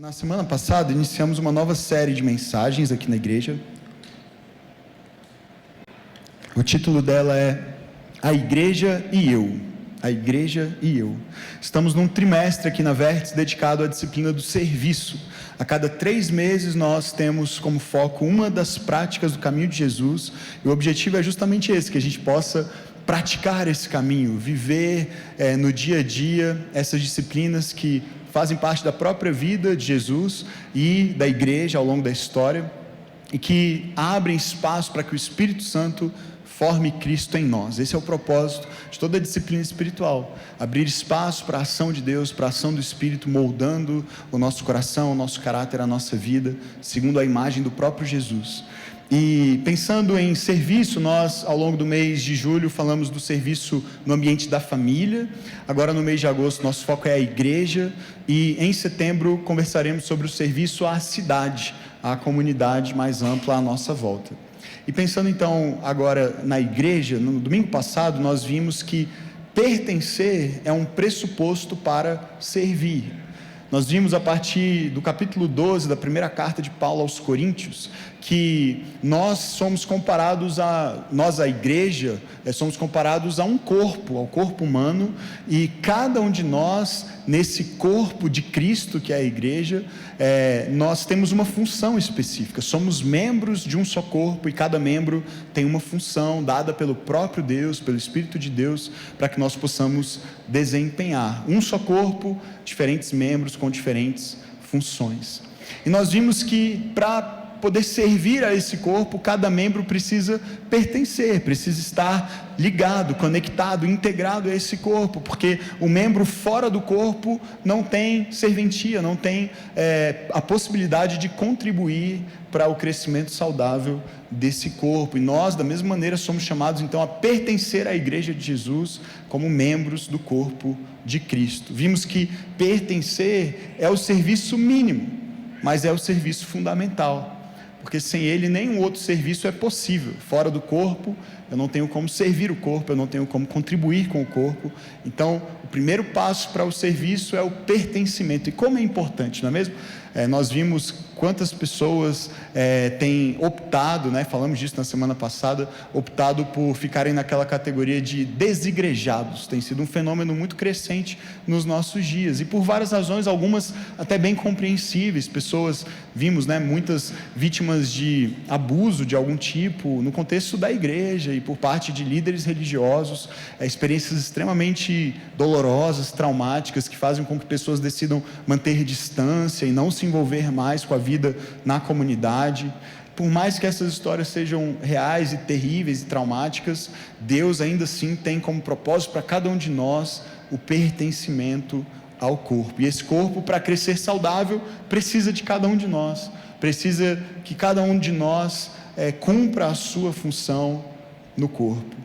Na semana passada, iniciamos uma nova série de mensagens aqui na igreja. O título dela é A Igreja e Eu. A Igreja e Eu. Estamos num trimestre aqui na Vértice dedicado à disciplina do serviço. A cada 3 meses nós temos como foco uma das práticas do caminho de Jesus. E o objetivo é justamente esse, que a gente possa praticar esse caminho, viver no dia a dia essas disciplinas que fazem parte da própria vida de Jesus e da igreja ao longo da história, e que abrem espaço para que o Espírito Santo forme Cristo em nós. Esse é o propósito de toda a disciplina espiritual, abrir espaço para a ação de Deus, para a ação do Espírito, moldando o nosso coração, o nosso caráter, a nossa vida, segundo a imagem do próprio Jesus. E pensando em serviço, nós ao longo do mês de julho falamos do serviço no ambiente da família. Agora no mês de agosto nosso foco é a igreja, e em setembro conversaremos sobre o serviço à cidade, à comunidade mais ampla à nossa volta. E pensando então agora na igreja, no domingo passado nós vimos que pertencer é um pressuposto para servir. Nós vimos a partir do capítulo 12 da primeira carta de Paulo aos Coríntios, que nós somos comparados nós a igreja, somos comparados a um corpo, ao corpo humano, e cada um de nós, nesse corpo de Cristo que é a igreja, nós temos uma função específica, somos membros de um só corpo, e cada membro tem uma função dada pelo próprio Deus, pelo Espírito de Deus, para que nós possamos desempenhar. Um só corpo, diferentes membros com diferentes funções. E nós vimos que para poder servir a esse corpo, cada membro precisa pertencer, precisa estar ligado, conectado, integrado a esse corpo, porque o membro fora do corpo não tem serventia, não tem a possibilidade de contribuir para o crescimento saudável desse corpo. E nós, da mesma maneira, somos chamados então a pertencer à igreja de Jesus como membros do corpo de Cristo. Vimos que pertencer é o serviço mínimo, mas é o serviço fundamental, porque sem ele nenhum outro serviço é possível. Fora do corpo eu não tenho como servir o corpo, eu não tenho como contribuir com o corpo. Então o primeiro passo para o serviço é o pertencimento. E como é importante, não é mesmo? Nós vimos quantas pessoas têm optado, falamos disso na semana passada, optado por ficarem naquela categoria de desigrejados. Tem sido um fenômeno muito crescente nos nossos dias, e por várias razões, algumas até bem compreensíveis. Pessoas, vimos muitas vítimas de abuso de algum tipo no contexto da igreja e por parte de líderes religiosos, experiências extremamente dolorosas, traumáticas, que fazem com que pessoas decidam manter distância e não se envolver mais com a vida na comunidade. Por mais que essas histórias sejam reais e terríveis e traumáticas, Deus ainda assim tem como propósito para cada um de nós o pertencimento ao corpo. E esse corpo, para crescer saudável, precisa de cada um de nós, precisa que cada um de nós cumpra a sua função no corpo.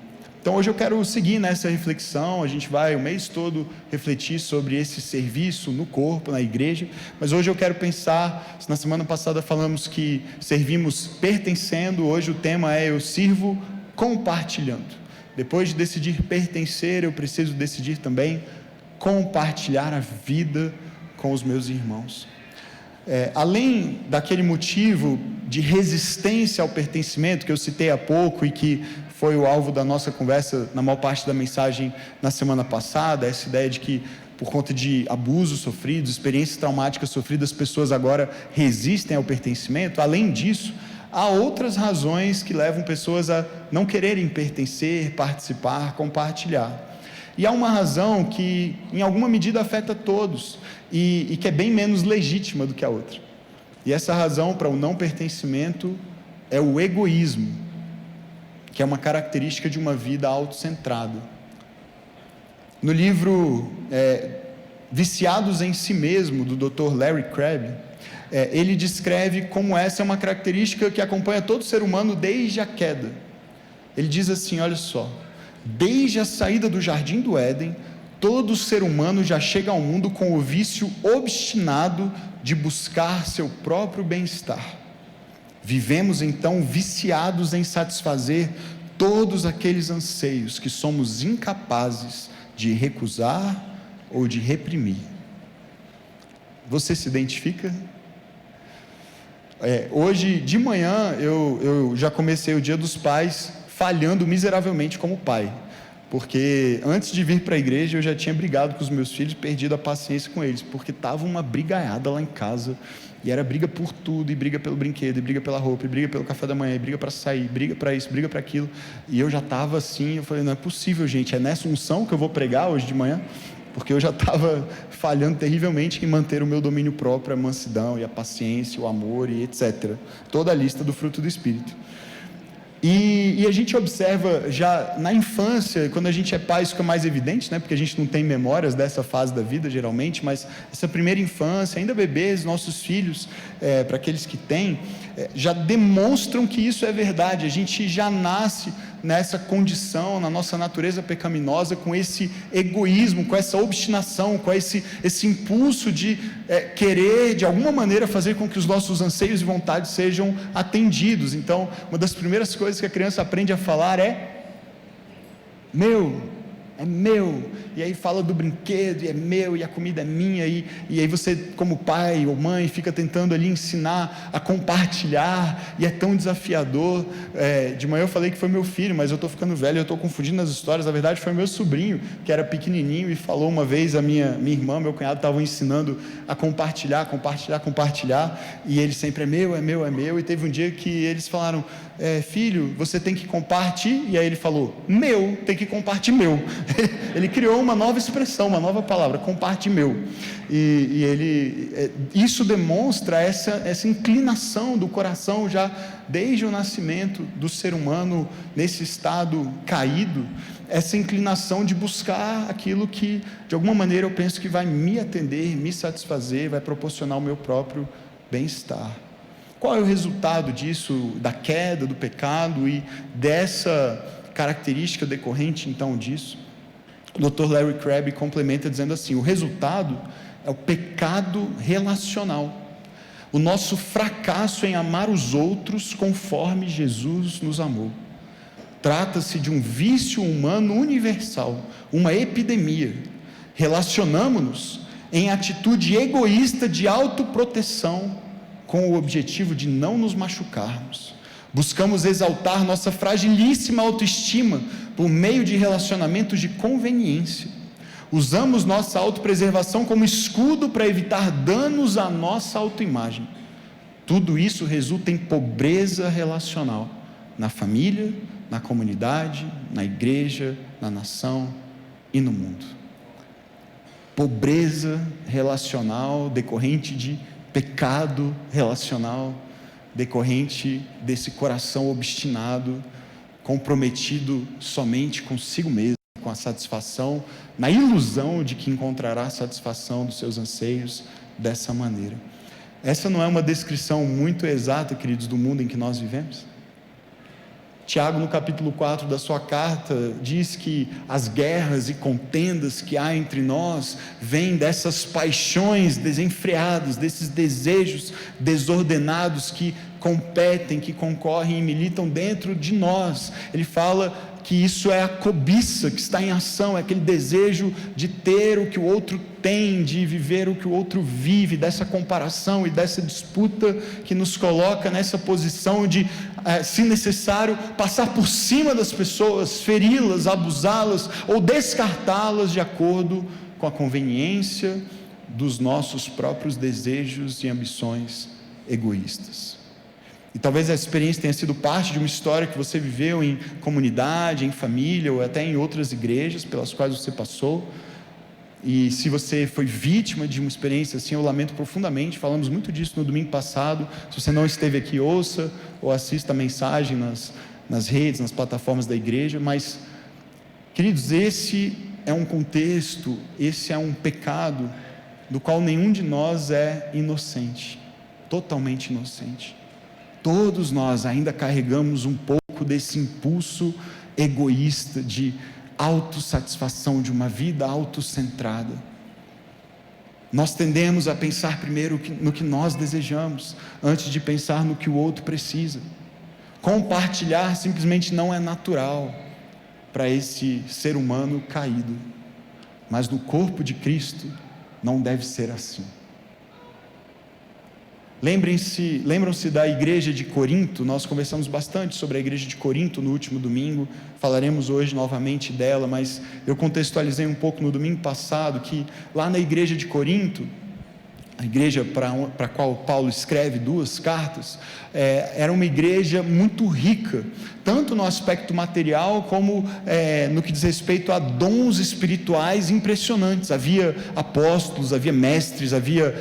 Então hoje eu quero seguir nessa reflexão. A gente vai o mês todo refletir sobre esse serviço no corpo, na igreja, mas hoje eu quero pensar, na semana passada falamos que servimos pertencendo, hoje o tema é eu sirvo compartilhando. Depois de decidir pertencer, eu preciso decidir também compartilhar a vida com os meus irmãos. Além daquele motivo de resistência ao pertencimento que eu citei há pouco e que foi o alvo da nossa conversa na maior parte da mensagem na semana passada, essa ideia de que por conta de abusos sofridos, experiências traumáticas sofridas, as pessoas agora resistem ao pertencimento. Além disso, há outras razões que levam pessoas a não quererem pertencer, participar, compartilhar. E há uma razão que em alguma medida afeta todos e que é bem menos legítima do que a outra. E essa razão para o não pertencimento é o egoísmo, que é uma característica de uma vida autocentrada. No livro Viciados em Si Mesmo, do Dr. Larry Crabb, ele descreve como essa é uma característica que acompanha todo ser humano desde a queda. Ele diz assim, olha só: desde a saída do Jardim do Éden, todo ser humano já chega ao mundo com o vício obstinado de buscar seu próprio bem-estar. Vivemos então viciados em satisfazer todos aqueles anseios que somos incapazes de recusar ou de reprimir. Você se identifica? Hoje de manhã eu já comecei o Dia dos Pais falhando miseravelmente como pai, porque antes de vir para a igreja eu já tinha brigado com os meus filhos, perdido a paciência com eles, porque estava uma brigaiada lá em casa, e era briga por tudo, e briga pelo brinquedo, e briga pela roupa, e briga pelo café da manhã, e briga para sair, briga para isso, briga para aquilo, e eu já estava assim, eu falei, não é possível, gente, é nessa unção que eu vou pregar hoje de manhã? Porque eu já estava falhando terrivelmente em manter o meu domínio próprio, a mansidão e a paciência, o amor e etc. Toda a lista do fruto do Espírito. E a gente observa já na infância, quando a gente é pai, isso fica mais evidente, né? Porque a gente não tem memórias dessa fase da vida, geralmente, mas essa primeira infância, ainda bebês, nossos filhos, para aqueles que têm, já demonstram que isso é verdade. A gente já nasce nessa condição, na nossa natureza pecaminosa, com esse egoísmo, com essa obstinação, com esse impulso de querer, de alguma maneira, fazer com que os nossos anseios e vontades sejam atendidos. Então, uma das primeiras coisas que a criança aprende a falar é meu, e aí fala do brinquedo, e é meu, e a comida é minha, e aí você, como pai ou mãe, fica tentando ali ensinar a compartilhar, e é tão desafiador. De manhã eu falei que foi meu filho, mas eu estou ficando velho, eu estou confundindo as histórias. Na verdade foi meu sobrinho, que era pequenininho, e falou uma vez, a minha irmã, meu cunhado estavam ensinando a compartilhar, e ele sempre é meu, e teve um dia que eles falaram, filho, você tem que compartilhar, e aí ele falou, meu, tem que compartilhar meu. Ele criou uma nova expressão, uma nova palavra, compartilhar meu. Isso demonstra essa inclinação do coração já desde o nascimento do ser humano nesse estado caído, essa inclinação de buscar aquilo que de alguma maneira eu penso que vai me atender, me satisfazer, vai proporcionar o meu próprio bem-estar. Qual é o resultado disso, da queda, do pecado e dessa característica decorrente então disso? O Dr. Larry Crabb complementa dizendo assim: o resultado é o pecado relacional, o nosso fracasso em amar os outros conforme Jesus nos amou. Trata-se de um vício humano universal, uma epidemia. Relacionamos-nos em atitude egoísta de autoproteção com o objetivo de não nos machucarmos. Buscamos exaltar nossa fragilíssima autoestima por meio de relacionamentos de conveniência. Usamos nossa autopreservação como escudo para evitar danos à nossa autoimagem. Tudo isso resulta em pobreza relacional na família, na comunidade, na igreja, na nação e no mundo. Pobreza relacional decorrente de pecado relacional, decorrente desse coração obstinado, comprometido somente consigo mesmo, com a satisfação, na ilusão de que encontrará satisfação dos seus anseios dessa maneira. Essa não é uma descrição muito exata, queridos, do mundo em que nós vivemos? Tiago, no capítulo 4 da sua carta, diz que as guerras e contendas que há entre nós vêm dessas paixões desenfreadas, desses desejos desordenados que competem, que concorrem e militam dentro de nós. Ele fala que isso é a cobiça que está em ação, é aquele desejo de ter o que o outro tem, de viver o que o outro vive, dessa comparação e dessa disputa que nos coloca nessa posição de, se necessário, passar por cima das pessoas, feri-las, abusá-las ou descartá-las de acordo com a conveniência dos nossos próprios desejos e ambições egoístas. E talvez essa experiência tenha sido parte de uma história que você viveu em comunidade, em família, ou até em outras igrejas pelas quais você passou. E se você foi vítima de uma experiência assim, eu lamento profundamente. Falamos muito disso no domingo passado. Se você não esteve aqui, ouça ou assista a mensagem nas redes, nas plataformas da igreja. Mas, queridos, esse é um contexto, esse é um pecado do qual nenhum de nós é inocente, totalmente inocente. Todos nós ainda carregamos um pouco desse impulso egoísta de autossatisfação, de uma vida autocentrada. Nós tendemos a pensar primeiro no que nós desejamos, antes de pensar no que o outro precisa. Compartilhar simplesmente não é natural para esse ser humano caído, mas no corpo de Cristo não deve ser assim. Lembram-se da igreja de Corinto? Nós conversamos bastante sobre a igreja de Corinto no último domingo, falaremos hoje novamente dela, mas eu contextualizei um pouco no domingo passado, que lá na igreja de Corinto, a igreja para a qual Paulo escreve 2 cartas, era uma igreja muito rica, tanto no aspecto material, como no que diz respeito a dons espirituais impressionantes. Havia apóstolos, havia mestres, havia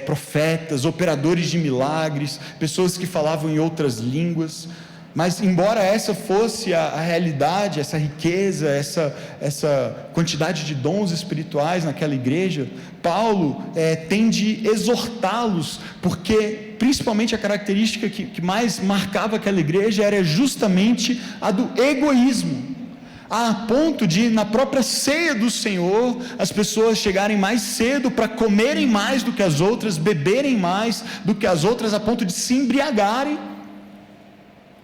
profetas, operadores de milagres, pessoas que falavam em outras línguas. Mas embora essa fosse a realidade, essa riqueza, essa quantidade de dons espirituais naquela igreja, Paulo tem de exortá-los, porque principalmente a característica que mais marcava aquela igreja era justamente a do egoísmo, a ponto de, na própria ceia do Senhor, as pessoas chegarem mais cedo para comerem mais do que as outras, beberem mais do que as outras, a ponto de se embriagarem.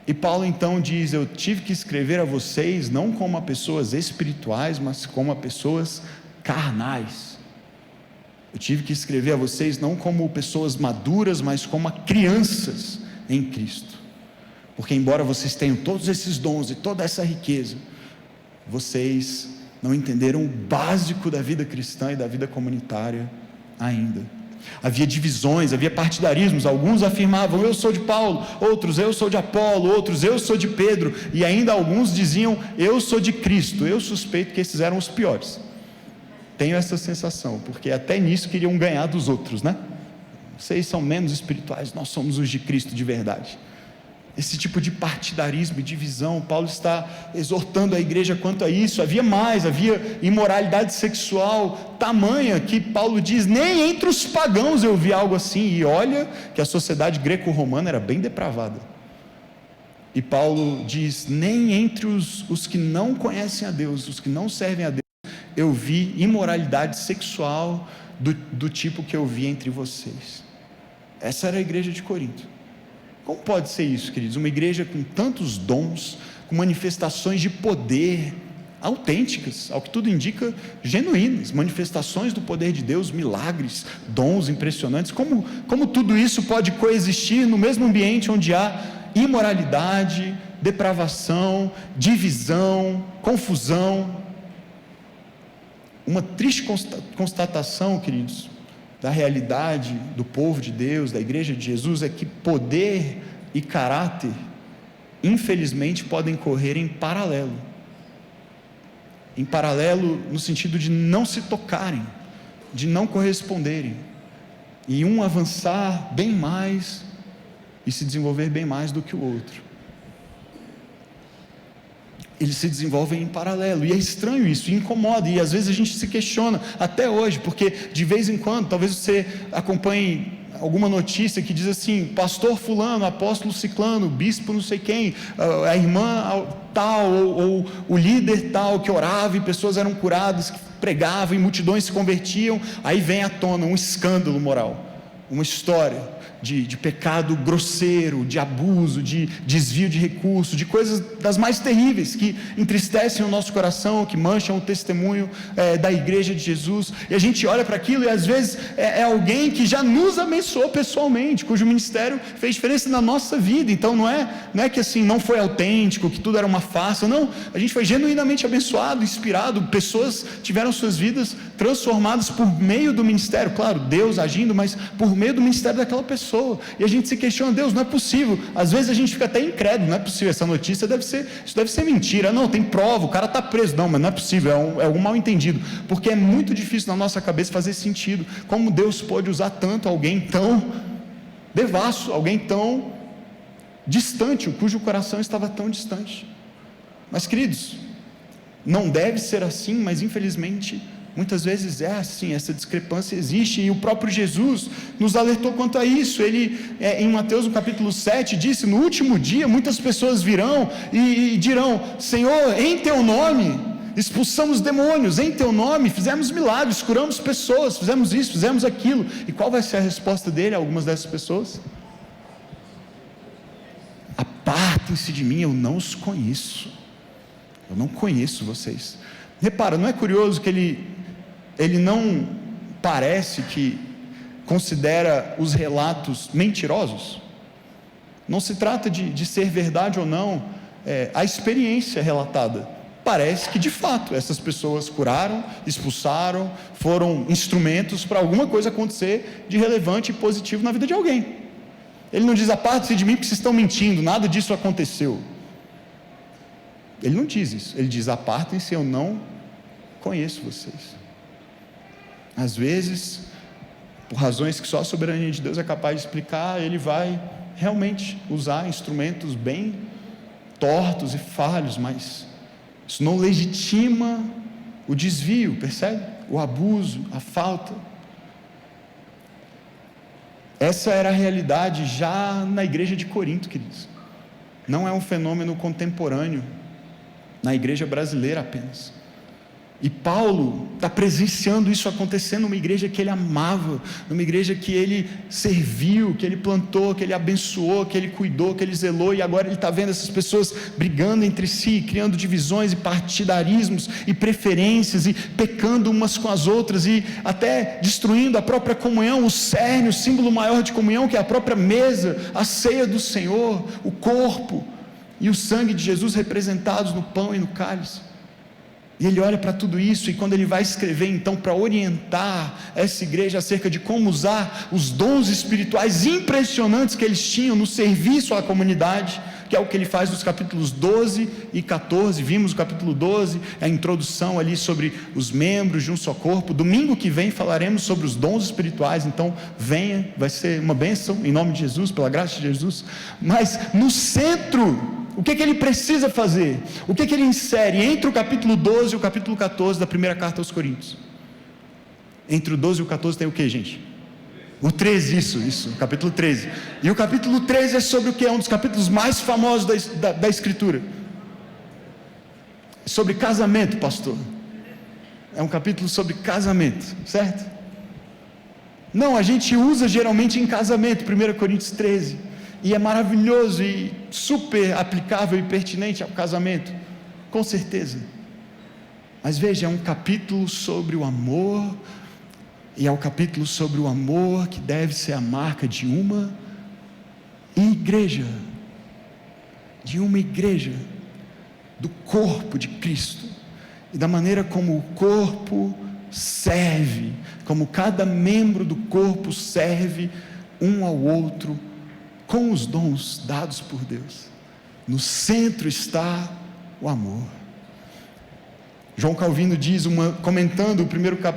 E Paulo então diz: eu tive que escrever a vocês não como a pessoas espirituais, mas como a pessoas carnais. Eu tive que escrever a vocês não como pessoas maduras, mas como a crianças em Cristo. Porque embora vocês tenham todos esses dons e toda essa riqueza, vocês não entenderam o básico da vida cristã e da vida comunitária ainda. Havia divisões, havia partidarismos. Alguns afirmavam: eu sou de Paulo, outros: eu sou de Apolo, outros: eu sou de Pedro, e ainda alguns diziam: eu sou de Cristo. Eu suspeito que esses eram os piores, tenho essa sensação, porque até nisso queriam ganhar dos outros, né? Vocês são menos espirituais, nós somos os de Cristo de verdade. Esse tipo de partidarismo e divisão, Paulo está exortando a igreja quanto a isso. Havia imoralidade sexual tamanha que Paulo diz: nem entre os pagãos eu vi algo assim. E olha que a sociedade greco-romana era bem depravada. E Paulo diz: nem entre os que não conhecem a Deus, os que não servem a Deus, eu vi imoralidade sexual do tipo que eu vi entre vocês. Essa era a igreja de Corinto. Como pode ser isso, queridos? Uma igreja com tantos dons, com manifestações de poder autênticas, ao que tudo indica, genuínas, manifestações do poder de Deus, milagres, dons impressionantes. Como tudo isso pode coexistir no mesmo ambiente onde há imoralidade, depravação, divisão, confusão? Uma triste constatação, queridos, da realidade do povo de Deus, da igreja de Jesus, é que poder e caráter, infelizmente, podem correr em paralelo no sentido de não se tocarem, de não corresponderem, e um avançar bem mais e se desenvolver bem mais do que o outro. Eles se desenvolvem em paralelo, e é estranho isso, e incomoda, e às vezes a gente se questiona, até hoje, porque de vez em quando, talvez você acompanhe alguma notícia que diz assim: pastor fulano, apóstolo ciclano, bispo não sei quem, a irmã tal, ou o líder tal, que orava e pessoas eram curadas, que pregavam e multidões se convertiam. Aí vem à tona um escândalo moral, uma história de pecado grosseiro, de abuso, de desvio de recursos, de coisas das mais terríveis, que entristecem o nosso coração, que mancham o testemunho da igreja de Jesus, e a gente olha para aquilo, e às vezes é alguém que já nos abençoou pessoalmente, cujo ministério fez diferença na nossa vida. Então não é que assim, não foi autêntico, que tudo era uma farsa. Não, a gente foi genuinamente abençoado, inspirado, pessoas tiveram suas vidas transformadas por meio do ministério, claro, Deus agindo, mas por meio do ministério daquela pessoa. E a gente se questiona: Deus, não é possível. Às vezes a gente fica até incrédulo: não é possível, essa notícia isso deve ser mentira. Não, tem prova, o cara está preso. Não, mas não é possível, é um mal entendido, porque é muito difícil na nossa cabeça fazer sentido. Como Deus pode usar tanto alguém tão devasso, alguém tão distante, cujo coração estava tão distante? Mas, queridos, não deve ser assim, mas infelizmente muitas vezes é assim, essa discrepância existe, e o próprio Jesus nos alertou quanto a isso. Ele, em Mateus no capítulo 7, disse: no último dia muitas pessoas virão e dirão: Senhor, em teu nome expulsamos demônios, em teu nome fizemos milagres, curamos pessoas, fizemos isso, fizemos aquilo. E qual vai ser a resposta dele a algumas dessas pessoas? Apartem-se de mim, eu não os conheço. Eu não conheço vocês. Repara, não é curioso que ele não parece que, considera os relatos mentirosos. Não se trata de ser verdade ou não, a experiência relatada. Parece que de fato essas pessoas curaram, expulsaram, foram instrumentos para alguma coisa acontecer de relevante e positivo na vida de alguém. Ele não diz: apartem-se de mim porque vocês estão mentindo, nada disso aconteceu. Ele não diz isso, ele diz: apartem-se, eu não conheço vocês. Às vezes, por razões que só a soberania de Deus é capaz de explicar, ele vai realmente usar instrumentos bem tortos e falhos, mas isso não legitima o desvio, percebe? O abuso, a falta. Essa era a realidade já na igreja de Corinto, queridos. Não é um fenômeno contemporâneo na igreja brasileira apenas. E Paulo está presenciando isso acontecendo numa igreja que ele amava, numa igreja que ele serviu, que ele plantou, que ele abençoou, que ele cuidou, que ele zelou, e agora ele está vendo essas pessoas brigando entre si, criando divisões e partidarismos e preferências, e pecando umas com as outras, e até destruindo a própria comunhão, o cerne, o símbolo maior de comunhão, que é a própria mesa, a ceia do Senhor, o corpo e o sangue de Jesus representados no pão e no cálice. E ele olha para tudo isso, e quando ele vai escrever então para orientar essa igreja acerca de como usar os dons espirituais impressionantes que eles tinham no serviço à comunidade, que é o que ele faz nos capítulos 12 e 14, vimos o capítulo 12, a introdução ali sobre os membros de um só corpo. Domingo que vem falaremos sobre os dons espirituais, então venha, vai ser uma bênção, em nome de Jesus, pela graça de Jesus. Mas no centro, o que ele precisa fazer? O que ele insere entre o capítulo 12 e o capítulo 14 da primeira carta aos Coríntios? Entre o 12 e o 14 tem o que, gente? O 13, isso, o capítulo 13. E o capítulo 13 é sobre o que? É um dos capítulos mais famosos da Escritura. Sobre casamento, pastor. É um capítulo sobre casamento, certo? Não, a gente usa geralmente em casamento, 1 Coríntios 13. E é maravilhoso e super aplicável e pertinente ao casamento, com certeza. Mas veja, é um capítulo sobre o amor, e é um capítulo sobre o amor que deve ser a marca de uma igreja, do corpo de Cristo, e da maneira como o corpo serve, como cada membro do corpo serve um ao outro, com os dons dados por Deus. No centro está o amor. João Calvino diz, comentando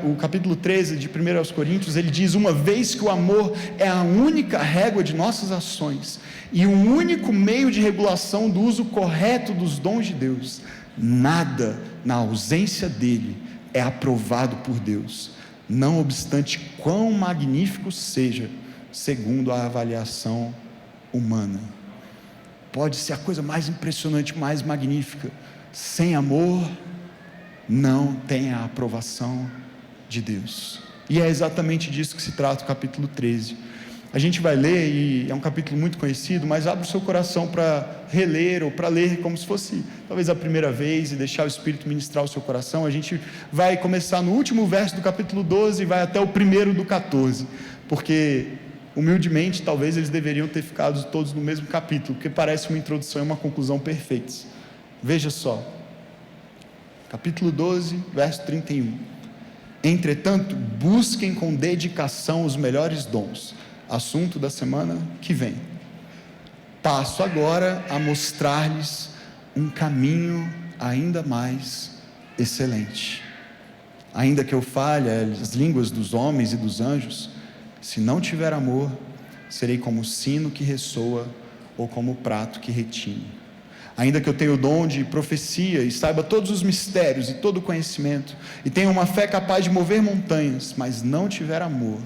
o capítulo 13 de 1 aos Coríntios, ele diz: uma vez que o amor é a única régua de nossas ações, e o único meio de regulação do uso correto dos dons de Deus, nada na ausência dele é aprovado por Deus, não obstante quão magnífico seja, segundo a avaliação humana. Pode ser a coisa mais impressionante, mais magnífica, sem amor, não tem a aprovação de Deus. E é exatamente disso que se trata o capítulo 13. A gente vai ler, e é um capítulo muito conhecido, mas abre o seu coração para reler, ou para ler como se fosse talvez a primeira vez, e deixar o Espírito ministrar o seu coração. A gente vai começar no último verso do capítulo 12 e vai até o primeiro do 14, porque humildemente talvez eles deveriam ter ficado todos no mesmo capítulo, porque parece uma introdução e uma conclusão perfeitas. Veja só, capítulo 12, verso 31. Entretanto, busquem com dedicação os melhores dons, assunto da semana que vem. Passo agora a mostrar-lhes um caminho ainda mais excelente. Ainda que eu fale as línguas dos homens e dos anjos, se não tiver amor, serei como o sino que ressoa, ou como o prato que retine. Ainda que eu tenha o dom de profecia, e saiba todos os mistérios e todo o conhecimento, e tenha uma fé capaz de mover montanhas, mas não tiver amor,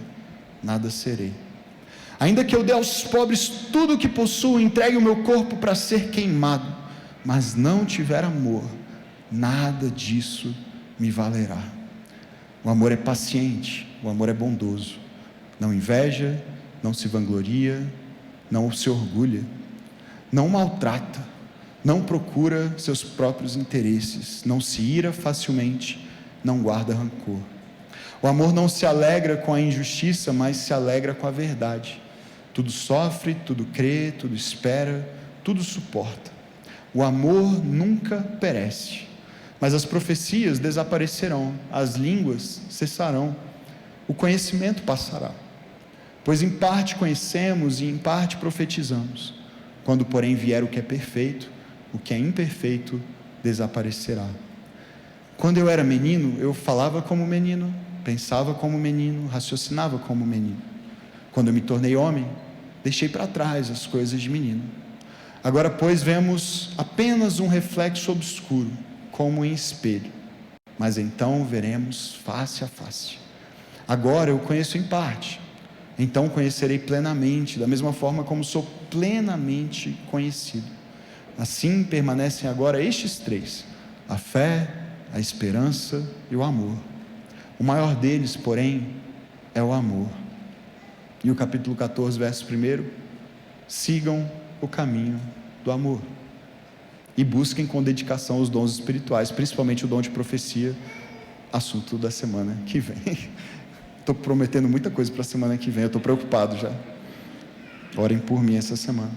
nada serei. Ainda que eu dê aos pobres tudo o que possuo, entregue o meu corpo para ser queimado, mas não tiver amor, nada disso me valerá. O amor é paciente, o amor é bondoso, não inveja, não se vangloria, não se orgulha, não maltrata, não procura seus próprios interesses, não se ira facilmente, não guarda rancor. O amor não se alegra com a injustiça, mas se alegra com a verdade. Tudo sofre, tudo crê, tudo espera, tudo suporta. O amor nunca perece, mas as profecias desaparecerão, as línguas cessarão, o conhecimento passará. Pois em parte conhecemos e em parte profetizamos. Quando, porém, vier o que é perfeito, o que é imperfeito desaparecerá. Quando eu era menino, eu falava como menino, pensava como menino, raciocinava como menino. Quando eu me tornei homem, deixei para trás as coisas de menino. Agora, pois, vemos apenas um reflexo obscuro, como em espelho. Mas então veremos face a face. Agora eu conheço em parte, então conhecerei plenamente, da mesma forma como sou plenamente conhecido. Assim permanecem agora estes três: a fé, a esperança e o amor. O maior deles, porém, é o amor. E o capítulo 14, verso 1: sigam o caminho do amor e busquem com dedicação os dons espirituais, principalmente o dom de profecia, assunto da semana que vem. Estou prometendo muita coisa para a semana que vem, eu estou preocupado já. Orem por mim essa semana.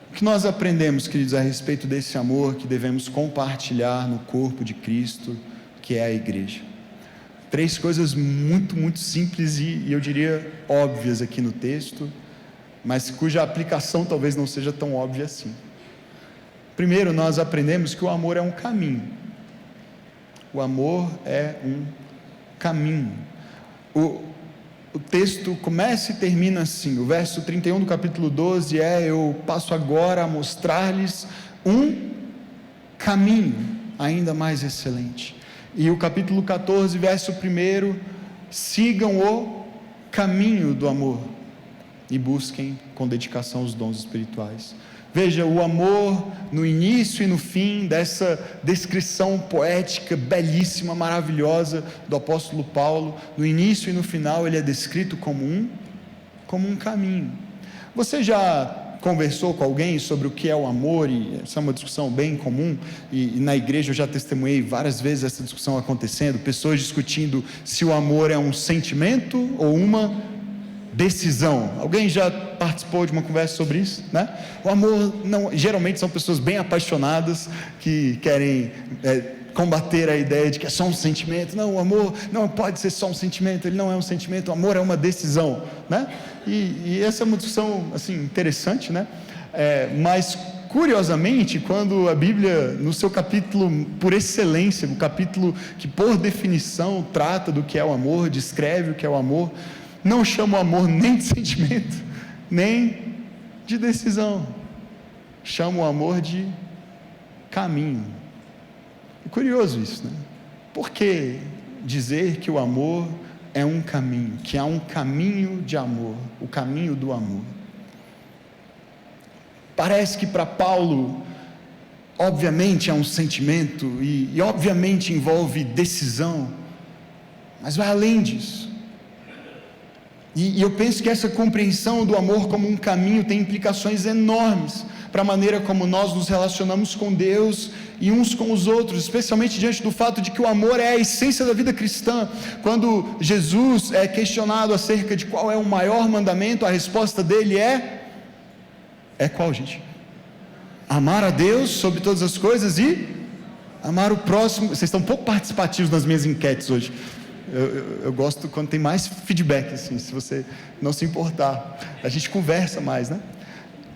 O que nós aprendemos, queridos, a respeito desse amor que devemos compartilhar no corpo de Cristo, que é a igreja? 3 coisas muito, muito simples e eu diria óbvias aqui no texto, mas cuja aplicação talvez não seja tão óbvia assim. Primeiro, nós aprendemos que o amor é um caminho. O amor é um caminho. O texto começa e termina assim, o verso 31 do capítulo 12 eu passo agora a mostrar-lhes um caminho ainda mais excelente. E o capítulo 14, verso 1, sigam o caminho do amor e busquem com dedicação os dons espirituais. Veja, o amor no início e no fim dessa descrição poética, belíssima, maravilhosa do apóstolo Paulo, no início e no final ele é descrito como um caminho. Você já conversou com alguém sobre o que é o amor? E essa é uma discussão bem comum, e na igreja eu já testemunhei várias vezes essa discussão acontecendo, pessoas discutindo se o amor é um sentimento ou uma decisão. Alguém já participou de uma conversa sobre isso, né? O amor, não, geralmente são pessoas bem apaixonadas, que querem combater a ideia de que é só um sentimento. Não, o amor não pode ser só um sentimento, ele não é um sentimento, o amor é uma decisão, né? E essa é uma discussão, assim, interessante, né? Mas, curiosamente, quando a Bíblia, no seu capítulo por excelência, o capítulo que por definição trata do que é o amor, descreve o que é o amor, não chama o amor nem de sentimento, nem de decisão, chama o amor de caminho. É curioso isso, né? Por que dizer que o amor é um caminho, que há um caminho de amor, o caminho do amor? Parece que para Paulo, obviamente é um sentimento e obviamente envolve decisão, mas vai além disso. E eu penso que essa compreensão do amor como um caminho tem implicações enormes para a maneira como nós nos relacionamos com Deus e uns com os outros, especialmente diante do fato de que o amor é a essência da vida cristã. Quando Jesus é questionado acerca de qual é o maior mandamento, a resposta dele é qual, gente? Amar a Deus sobre todas as coisas e amar o próximo. Vocês estão um pouco participativos nas minhas enquetes hoje. Eu gosto quando tem mais feedback, assim, se você não se importar, a gente conversa mais, né?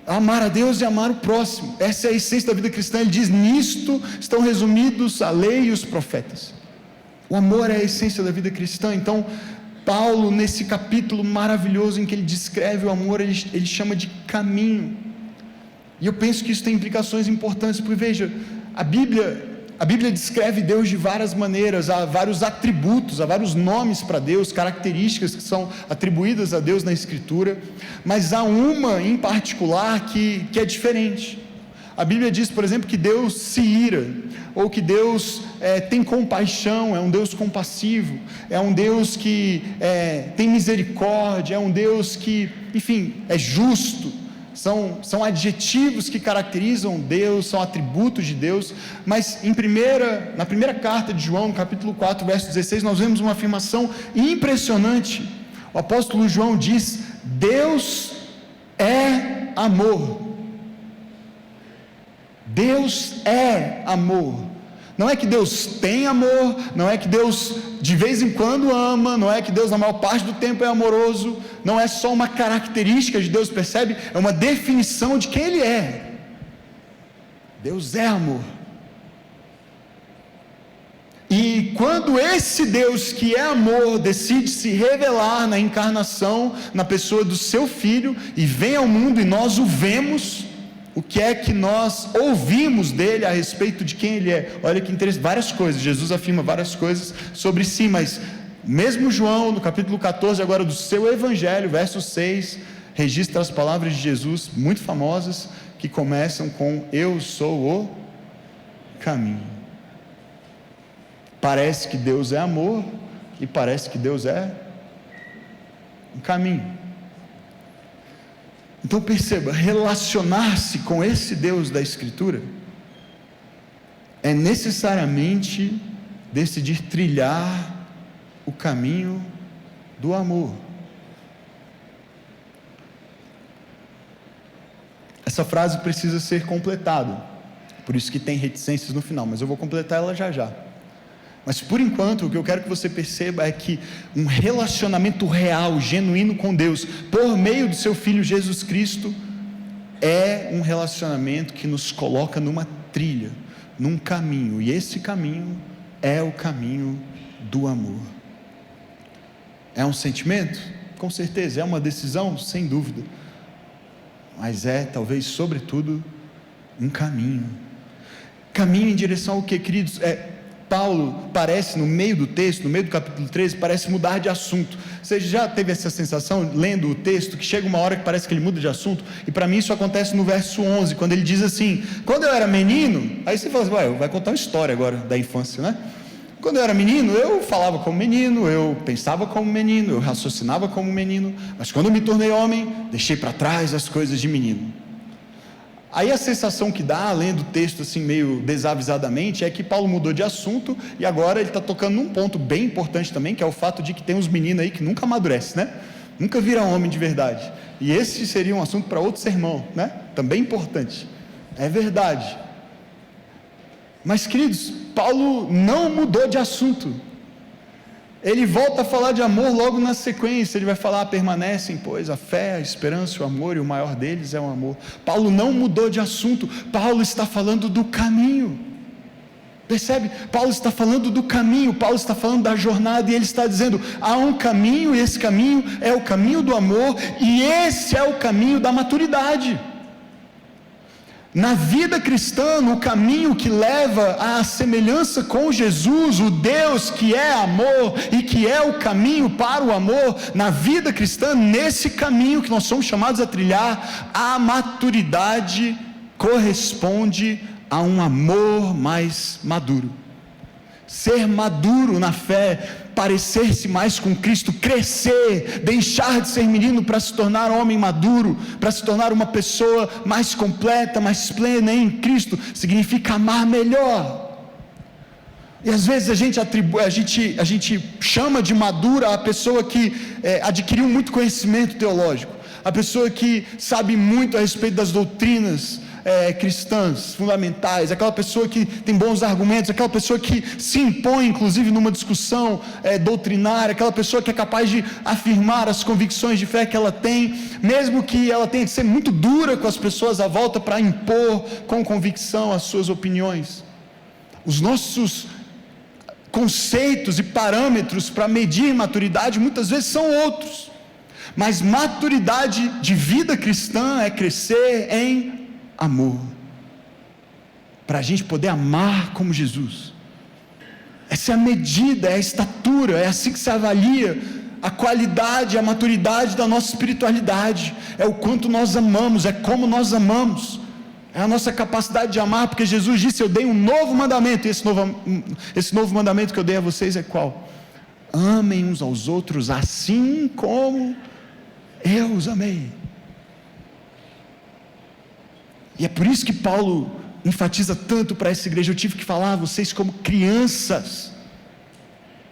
Amar a Deus e amar o próximo, essa é a essência da vida cristã. Ele diz: nisto estão resumidos a lei e os profetas. O amor é a essência da vida cristã. Então Paulo, nesse capítulo maravilhoso em que ele descreve o amor, ele chama de caminho, e eu penso que isso tem implicações importantes, porque veja, a Bíblia descreve Deus de várias maneiras, há vários atributos, há vários nomes para Deus, características que são atribuídas a Deus na Escritura, mas há uma em particular que é diferente. A Bíblia diz, por exemplo, que Deus se ira, ou que Deus tem compaixão, é um Deus compassivo, é um Deus que tem misericórdia, é um Deus que, enfim, é justo. são adjetivos que caracterizam Deus, são atributos de Deus, mas na primeira carta de João, no capítulo 4, verso 16, nós vemos uma afirmação impressionante. O apóstolo João diz: Deus é amor. Deus é amor. Não é que Deus tem amor, não é que Deus de vez em quando ama, não é que Deus na maior parte do tempo é amoroso, não é só uma característica de Deus, percebe? É uma definição de quem Ele é. Deus é amor. E quando esse Deus que é amor decide se revelar na encarnação, na pessoa do seu Filho, e vem ao mundo e nós o vemos, o que é que nós ouvimos dele a respeito de quem ele é? Olha que interessante, várias coisas, Jesus afirma várias coisas sobre si, mas mesmo João, no capítulo 14 agora do seu evangelho, verso 6, registra as palavras de Jesus, muito famosas, que começam com: eu sou o caminho. Parece que Deus é amor, e parece que Deus é um caminho. Então perceba, relacionar-se com esse Deus da Escritura é necessariamente decidir trilhar o caminho do amor. Essa frase precisa ser completada, por isso que tem reticências no final, mas eu vou completar ela já já. Mas por enquanto, o que eu quero que você perceba é que um relacionamento real, genuíno com Deus, por meio do seu Filho Jesus Cristo, é um relacionamento que nos coloca numa trilha, num caminho, e esse caminho é o caminho do amor. É um sentimento? Com certeza. É uma decisão? Sem dúvida. Mas é, talvez, sobretudo, um caminho. Caminho em direção ao que, queridos? Paulo parece, no meio do texto, no meio do capítulo 13, parece mudar de assunto. Você já teve essa sensação, lendo o texto, que chega uma hora que parece que ele muda de assunto? E para mim isso acontece no verso 11, quando ele diz assim: quando eu era menino, aí você fala assim, vai contar uma história agora da infância, né? Quando eu era menino, eu falava como menino, eu pensava como menino, eu raciocinava como menino, mas quando eu me tornei homem, deixei para trás as coisas de menino. Aí a sensação que dá, lendo o texto assim meio desavisadamente, é que Paulo mudou de assunto e agora ele está tocando num ponto bem importante também, que é o fato de que tem uns meninos aí que nunca amadurecem, né? Nunca viram homem de verdade. E esse seria um assunto para outro sermão, né? Também importante. É verdade. Mas, queridos, Paulo não mudou de assunto. Ele volta a falar de amor logo na sequência. Ele vai falar: permanecem, pois, a fé, a esperança, o amor, e o maior deles é o amor. Paulo não mudou de assunto. Paulo está falando do caminho. Percebe? Paulo está falando do caminho, Paulo está falando da jornada, e ele está dizendo: há um caminho, e esse caminho é o caminho do amor, e esse é o caminho da maturidade. Na vida cristã, no caminho que leva à semelhança com Jesus, o Deus que é amor e que é o caminho para o amor, na vida cristã, nesse caminho que nós somos chamados a trilhar, a maturidade corresponde a um amor mais maduro. Ser maduro na fé, parecer-se mais com Cristo, crescer, deixar de ser menino para se tornar homem maduro, para se tornar uma pessoa mais completa, mais plena em Cristo, significa amar melhor. E às vezes a gente chama de madura a pessoa que adquiriu muito conhecimento teológico, a pessoa que sabe muito a respeito das doutrinas cristãs fundamentais, aquela pessoa que tem bons argumentos, aquela pessoa que se impõe inclusive numa discussão doutrinária, aquela pessoa que é capaz de afirmar as convicções de fé que ela tem, mesmo que ela tenha que ser muito dura com as pessoas à volta para impor com convicção as suas opiniões. Os nossos conceitos e parâmetros para medir maturidade muitas vezes são outros, mas maturidade de vida cristã é crescer em amor, para a gente poder amar como Jesus. Essa é a medida, é a estatura, é assim que se avalia a qualidade, a maturidade da nossa espiritualidade, é o quanto nós amamos, é como nós amamos, é a nossa capacidade de amar, porque Jesus disse: eu dei um novo mandamento, e esse novo mandamento que eu dei a vocês é qual? Amem uns aos outros assim como eu os amei. E é por isso que Paulo enfatiza tanto para essa igreja: eu tive que falar vocês como crianças,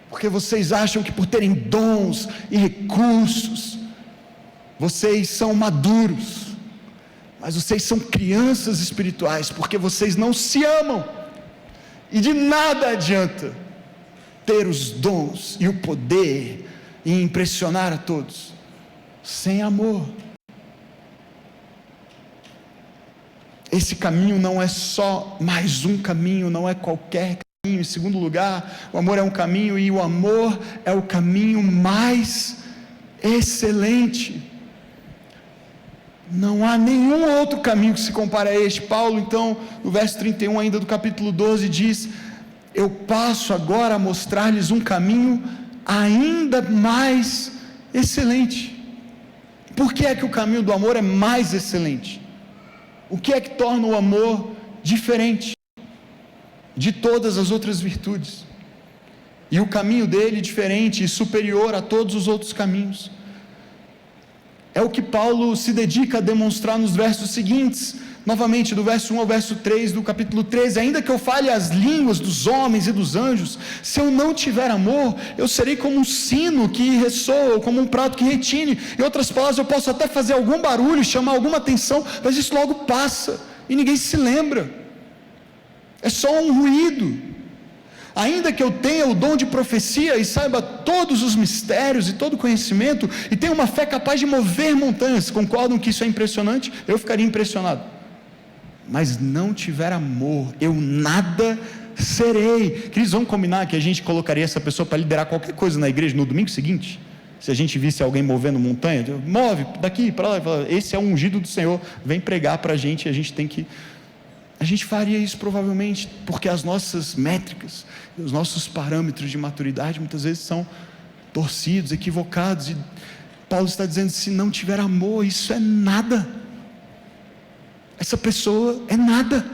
porque vocês acham que por terem dons e recursos, vocês são maduros, mas vocês são crianças espirituais, porque vocês não se amam, e de nada adianta ter os dons e o poder e impressionar a todos, sem amor. Esse caminho não é só mais um caminho, não é qualquer caminho. Em segundo lugar, o amor é um caminho, e o amor é o caminho mais excelente. Não há nenhum outro caminho que se compare a este. Paulo, então, no verso 31 ainda do capítulo 12, diz: eu passo agora a mostrar-lhes um caminho ainda mais excelente. Por que é que o caminho do amor é mais excelente? O que é que torna o amor diferente de todas as outras virtudes? E o caminho dele diferente e superior a todos os outros caminhos. É o que Paulo se dedica a demonstrar nos versos seguintes, novamente do verso 1 ao verso 3 do capítulo 13: ainda que eu fale as línguas dos homens e dos anjos, se eu não tiver amor, eu serei como um sino que ressoa, ou como um prato que retine. Em outras palavras, eu posso até fazer algum barulho, chamar alguma atenção, mas isso logo passa, e ninguém se lembra, é só um ruído. Ainda que eu tenha o dom de profecia e saiba todos os mistérios e todo o conhecimento, e tenha uma fé capaz de mover montanhas, concordam que isso é impressionante? Eu ficaria impressionado. Mas não tiver amor, eu nada serei. Queridos, vamos combinar que a gente colocaria essa pessoa para liderar qualquer coisa na igreja no domingo seguinte? Se a gente visse alguém movendo montanha, move daqui para lá, esse é o ungido do Senhor, vem pregar para a gente tem que... A gente faria isso provavelmente, porque as nossas métricas, os nossos parâmetros de maturidade muitas vezes são torcidos, equivocados, e Paulo está dizendo: se não tiver amor, isso é nada, essa pessoa é nada.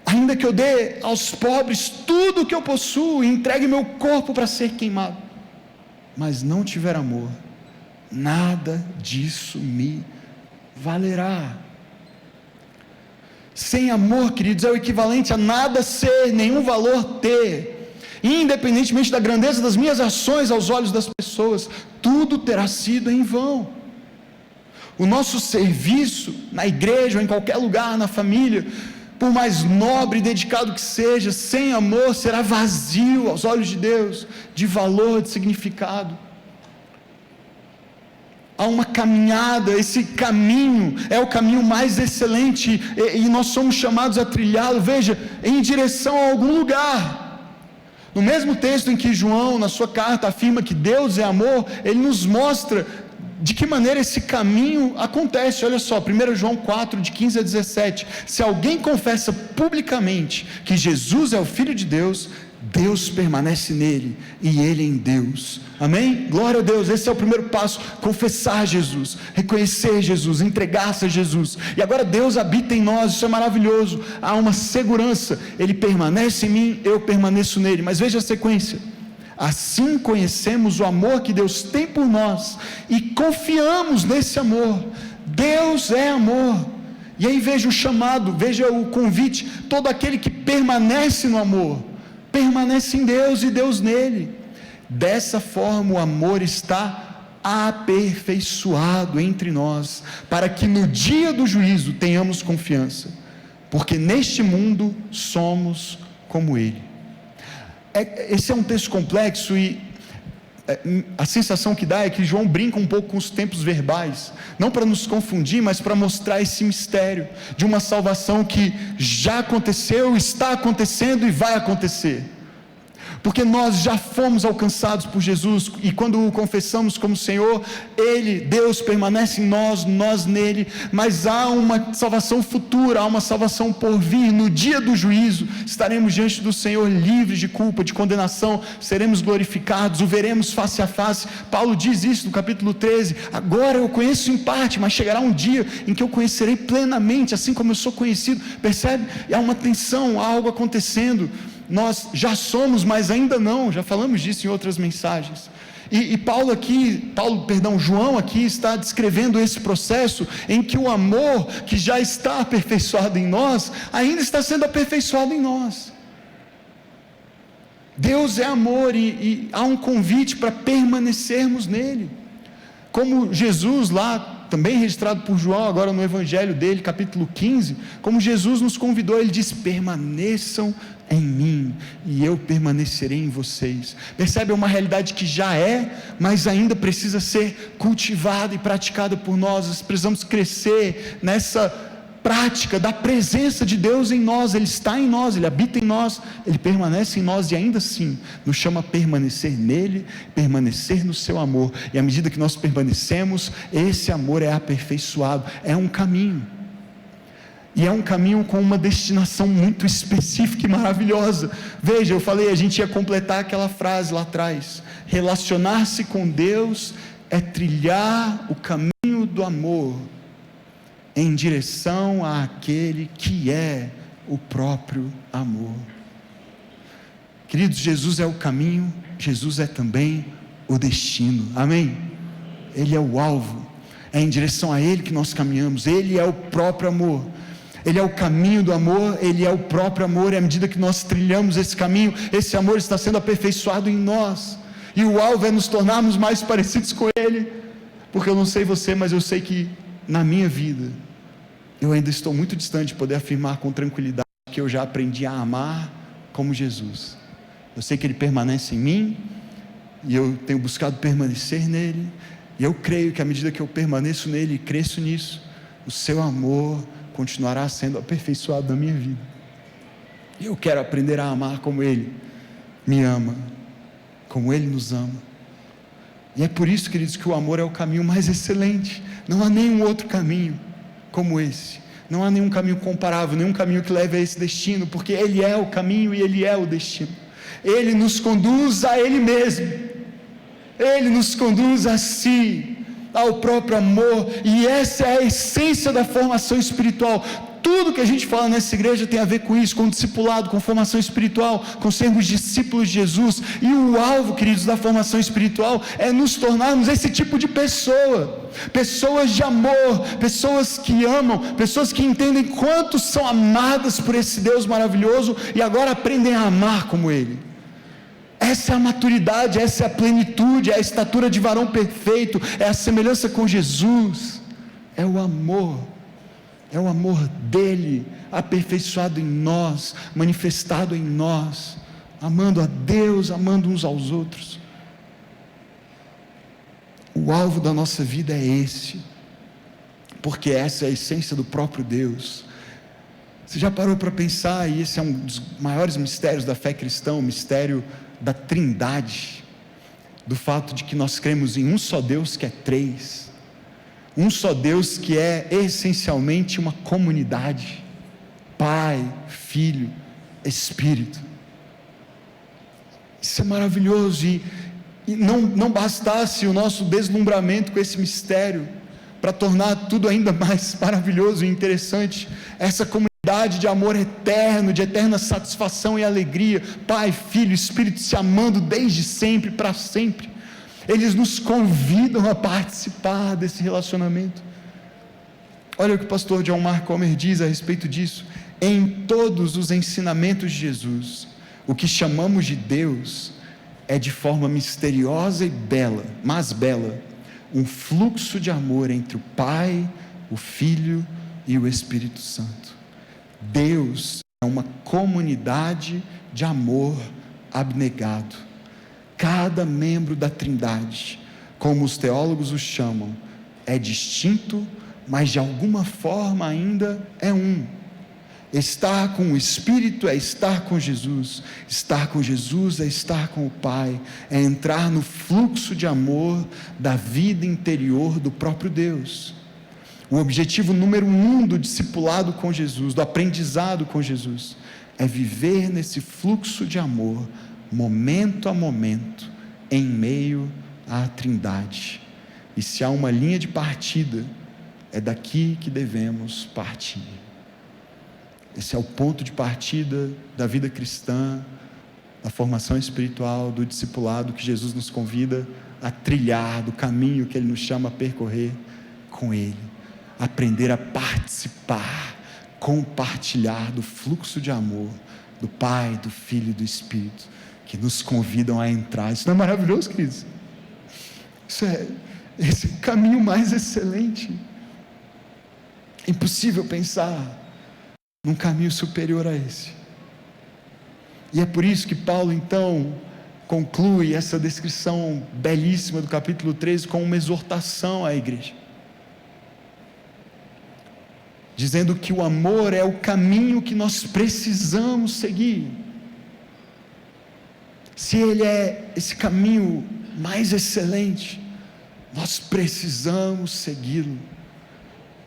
Ainda que eu dê aos pobres tudo o que eu possuo, e entregue meu corpo para ser queimado, mas não tiver amor, nada disso me valerá. Sem amor, queridos, é o equivalente a nada ser, nenhum valor ter. Independentemente da grandeza das minhas ações aos olhos das pessoas, tudo terá sido em vão. O nosso serviço na igreja ou em qualquer lugar, na família, por mais nobre e dedicado que seja, sem amor será vazio aos olhos de Deus, de valor, de significado. Há uma caminhada, esse caminho é o caminho mais excelente, e nós somos chamados a trilhá-lo, veja, em direção a algum lugar. No mesmo texto em que João, na sua carta, afirma que Deus é amor, ele nos mostra de que maneira esse caminho acontece. Olha só, 1 João 4, de 15 a 17, se alguém confessa publicamente que Jesus é o Filho de Deus, Deus permanece nele e ele em Deus. Amém? Glória a Deus. Esse é o primeiro passo: confessar Jesus, reconhecer Jesus, entregar-se a Jesus. E agora Deus habita em nós, isso é maravilhoso. Há uma segurança: ele permanece em mim, eu permaneço nele. Mas veja a sequência: assim conhecemos o amor que Deus tem por nós e confiamos nesse amor. Deus é amor. E aí veja o chamado, veja o convite: todo aquele que permanece no amor permanece em Deus e Deus nele. Dessa forma o amor está aperfeiçoado entre nós, para que no dia do juízo tenhamos confiança, porque neste mundo somos como ele. Esse é um texto complexo, e a sensação que dá é que João brinca um pouco com os tempos verbais, não para nos confundir, mas para mostrar esse mistério de uma salvação que já aconteceu, está acontecendo e vai acontecer. Porque nós já fomos alcançados por Jesus, e quando o confessamos como Senhor, Ele, Deus, permanece em nós, nós nele. Mas há uma salvação futura, há uma salvação por vir. No dia do juízo estaremos diante do Senhor livres de culpa, de condenação, seremos glorificados, o veremos face a face. Paulo diz isso no capítulo 13: agora eu conheço em parte, mas chegará um dia em que eu conhecerei plenamente, assim como eu sou conhecido. Percebe? Há uma tensão, há algo acontecendo. Nós já somos, mas ainda não, já falamos disso em outras mensagens. João aqui está descrevendo esse processo em que o amor que já está aperfeiçoado em nós, ainda está sendo aperfeiçoado em nós. Deus é amor e há um convite para permanecermos nele. Como Jesus lá, também registrado por João, agora no Evangelho dele, capítulo 15, como Jesus nos convidou, ele diz: permaneçam em mim, e eu permanecerei em vocês. Percebe? É uma realidade que já é, mas ainda precisa ser cultivada e praticada por nós. Nós precisamos crescer nessa prática da presença de Deus em nós. Ele está em nós, Ele habita em nós, Ele permanece em nós, e ainda assim nos chama a permanecer nele, permanecer no seu amor, e à medida que nós permanecemos, esse amor é aperfeiçoado. É um caminho, e é um caminho com uma destinação muito específica e maravilhosa. Veja, eu falei, a gente ia completar aquela frase lá atrás: relacionar-se com Deus é trilhar o caminho do amor em direção àquele que é o próprio amor. Queridos, Jesus é o caminho, Jesus é também o destino, amém? Ele é o alvo, é em direção a Ele que nós caminhamos. Ele é o próprio amor, Ele é o caminho do amor, Ele é o próprio amor, e à medida que nós trilhamos esse caminho, esse amor está sendo aperfeiçoado em nós, e o alvo é nos tornarmos mais parecidos com Ele, porque eu não sei você, mas eu sei que na minha vida, eu ainda estou muito distante de poder afirmar com tranquilidade que eu já aprendi a amar como Jesus. Eu sei que Ele permanece em mim, e eu tenho buscado permanecer nele, e eu creio que à medida que eu permaneço nele e cresço nisso, o seu amor continuará sendo aperfeiçoado na minha vida, e eu quero aprender a amar como Ele me ama, como Ele nos ama. E é por isso, queridos, que o amor é o caminho mais excelente. Não há nenhum outro caminho como esse, não há nenhum caminho comparável, nenhum caminho que leve a esse destino, porque Ele é o caminho e Ele é o destino. Ele nos conduz a Ele mesmo, Ele nos conduz a si, ao próprio amor, e essa é a essência da formação espiritual. Tudo que a gente fala nessa igreja tem a ver com isso, com discipulado, com formação espiritual, com sermos discípulos de Jesus. E o alvo, queridos, da formação espiritual é nos tornarmos esse tipo de pessoa, pessoas de amor, pessoas que amam, pessoas que entendem quanto são amadas por esse Deus maravilhoso e agora aprendem a amar como Ele. Essa é a maturidade, essa é a plenitude, é a estatura de varão perfeito, é a semelhança com Jesus, é o amor dele aperfeiçoado em nós, manifestado em nós, amando a Deus, amando uns aos outros. O alvo da nossa vida é esse, porque essa é a essência do próprio Deus. Você já parou para pensar, e esse é um dos maiores mistérios da fé cristã, o mistério da Trindade, do fato de que nós cremos em um só Deus que é três, um só Deus que é essencialmente uma comunidade, Pai, Filho, Espírito. Isso é maravilhoso, e não bastasse o nosso deslumbramento com esse mistério, para tornar tudo ainda mais maravilhoso e interessante, essa comunidade de amor eterno, de eterna satisfação e alegria, Pai, Filho, Espírito se amando desde sempre, para sempre. Eles nos convidam a participar desse relacionamento. Olha o que o pastor John Mark Comer diz a respeito disso: em todos os ensinamentos de Jesus, o que chamamos de Deus é de forma misteriosa e bela, mas bela, um fluxo de amor entre o Pai, o Filho e o Espírito Santo. Deus é uma comunidade de amor abnegado. Cada membro da Trindade, como os teólogos o chamam, é distinto, mas de alguma forma ainda é um. Estar com o Espírito é estar com Jesus é estar com o Pai, é entrar no fluxo de amor da vida interior do próprio Deus. O objetivo número 1 do discipulado com Jesus, do aprendizado com Jesus, é viver nesse fluxo de amor, momento a momento, em meio à Trindade. E se há uma linha de partida, é daqui que devemos partir. Esse é o ponto de partida da vida cristã, da formação espiritual, do discipulado que Jesus nos convida a trilhar, do caminho que Ele nos chama a percorrer com Ele. Aprender a participar, compartilhar do fluxo de amor do Pai, do Filho e do Espírito, que nos convidam a entrar. Isso não é maravilhoso, queridos? Isso é esse caminho mais excelente. É impossível pensar num caminho superior a esse. E é por isso que Paulo, então, conclui essa descrição belíssima do capítulo 13 com uma exortação à igreja, dizendo que o amor é o caminho que nós precisamos seguir. Se ele é esse caminho mais excelente, nós precisamos segui-lo.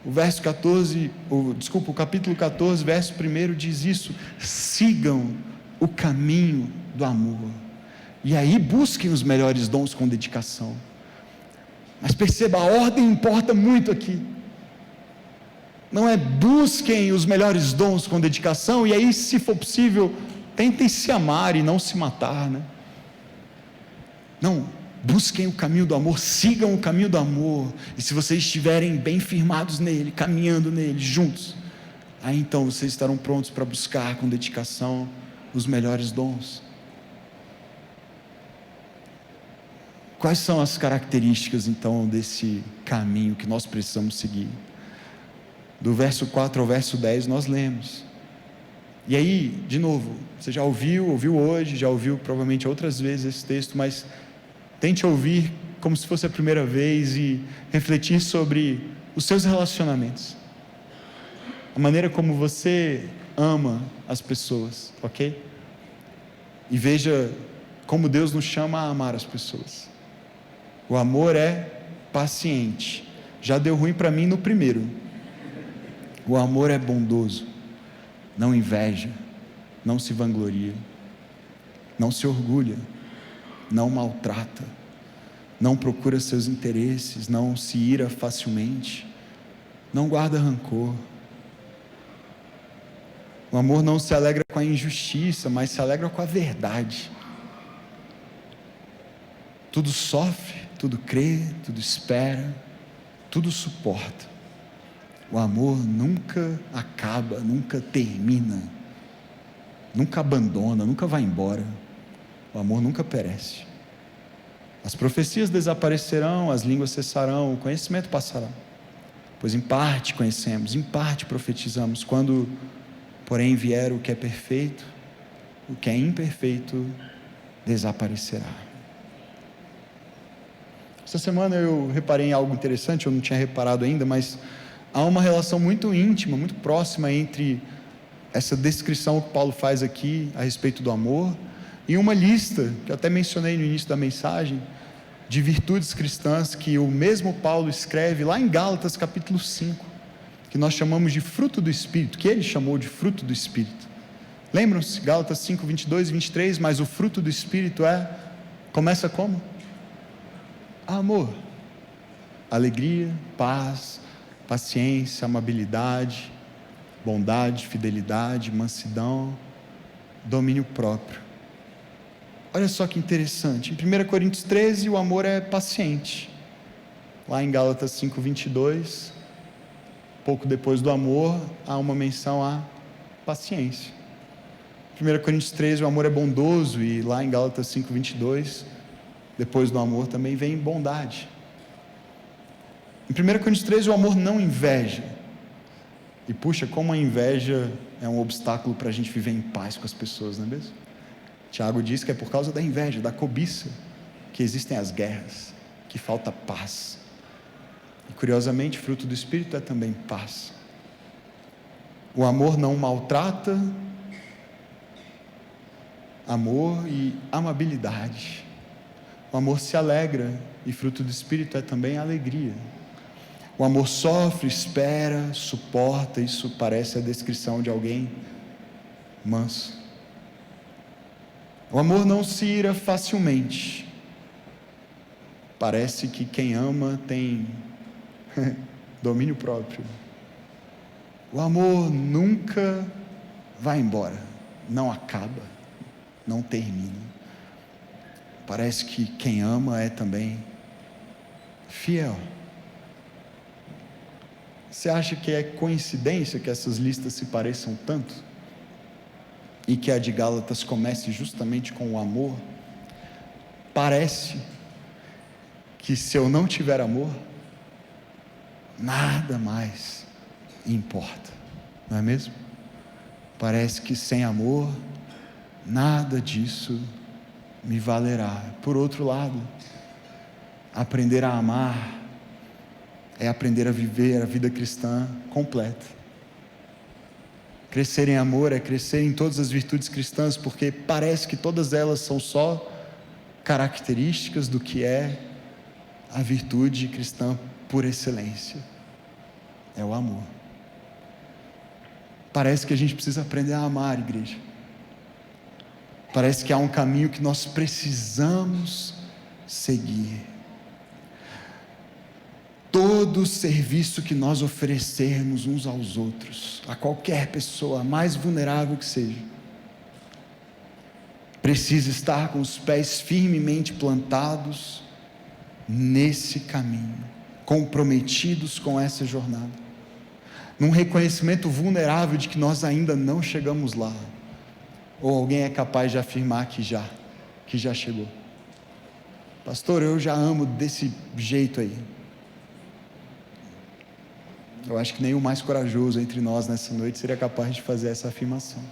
O capítulo 14, verso 1 diz isso: sigam o caminho do amor, e aí busquem os melhores dons com dedicação. Mas perceba, a ordem importa muito aqui. Não é busquem os melhores dons com dedicação, e aí, se for possível, tentem se amar e não se matar, né? Não, busquem o caminho do amor, sigam o caminho do amor, e se vocês estiverem bem firmados nele, caminhando nele, juntos, aí então vocês estarão prontos para buscar com dedicação os melhores dons. Quais são as características então desse caminho que nós precisamos seguir? Do verso 4 ao verso 10 nós lemos, e aí, de novo, você já ouviu hoje, já ouviu provavelmente outras vezes esse texto, mas tente ouvir como se fosse a primeira vez e refletir sobre os seus relacionamentos, a maneira como você ama as pessoas, ok? E veja como Deus nos chama a amar as pessoas. O amor é paciente. Já deu ruim para mim no primeiro. O amor é bondoso, não inveja, não se vangloria, não se orgulha, não maltrata, não procura seus interesses, não se ira facilmente, não guarda rancor. O amor não se alegra com a injustiça, mas se alegra com a verdade. Tudo sofre, tudo crê, tudo espera, tudo suporta. O amor nunca acaba, nunca termina, nunca abandona, nunca vai embora. O amor nunca perece. As profecias desaparecerão, as línguas cessarão, o conhecimento passará. Pois em parte conhecemos, em parte profetizamos. Quando, porém, vier o que é perfeito, o que é imperfeito desaparecerá. Essa semana eu reparei em algo interessante, eu não tinha reparado ainda, mas há uma relação muito íntima, muito próxima entre essa descrição que Paulo faz aqui a respeito do amor e uma lista, que eu até mencionei no início da mensagem, de virtudes cristãs que o mesmo Paulo escreve lá em Gálatas capítulo 5, que nós chamamos de fruto do Espírito, que ele chamou de fruto do Espírito. Lembram-se? Gálatas 5, 22 e 23, mas o fruto do Espírito começa como? Amor, alegria, paz, paciência, amabilidade, bondade, fidelidade, mansidão, domínio próprio. Olha só que interessante, em 1 Coríntios 13 o amor é paciente, lá em Gálatas 5, 22, pouco depois do amor há uma menção à paciência. Em 1 Coríntios 13 o amor é bondoso, e lá em Gálatas 5, 22, depois do amor também vem bondade. Em 1 Coríntios 13 o amor não inveja, e puxa, como a inveja é um obstáculo para a gente viver em paz com as pessoas, não é mesmo? Tiago diz que é por causa da inveja, da cobiça, que existem as guerras, que falta paz. E curiosamente, fruto do Espírito é também paz. O amor não maltrata, amor e amabilidade. O amor se alegra, e fruto do Espírito é também alegria. O amor sofre, espera, suporta. Isso parece a descrição de alguém manso. O amor não se ira facilmente. Parece que quem ama tem domínio próprio. O amor nunca vai embora, não acaba. não termina. Parece que quem ama é também fiel. Você acha que é coincidência que essas listas se pareçam tanto? E que a de Gálatas comece justamente com o amor? Parece que se eu não tiver amor, nada mais importa, não é mesmo? Parece que sem amor, nada disso me valerá. Por outro lado, aprender a amar é aprender a viver a vida cristã completa. Crescer em amor é crescer em todas as virtudes cristãs, porque parece que todas elas são só características do que é a virtude cristã por excelência. É o amor. Parece que a gente precisa aprender a amar, igreja. Parece que há um caminho que nós precisamos seguir. Todo serviço que nós oferecermos uns aos outros, a qualquer pessoa, a mais vulnerável que seja, precisa estar com os pés firmemente plantados nesse caminho, comprometidos com essa jornada, num reconhecimento vulnerável de que nós ainda não chegamos lá, ou alguém é capaz de afirmar que já chegou. Pastor, eu já amo desse jeito aí. Eu acho que nem o mais corajoso entre nós nessa noite seria capaz de fazer essa afirmação.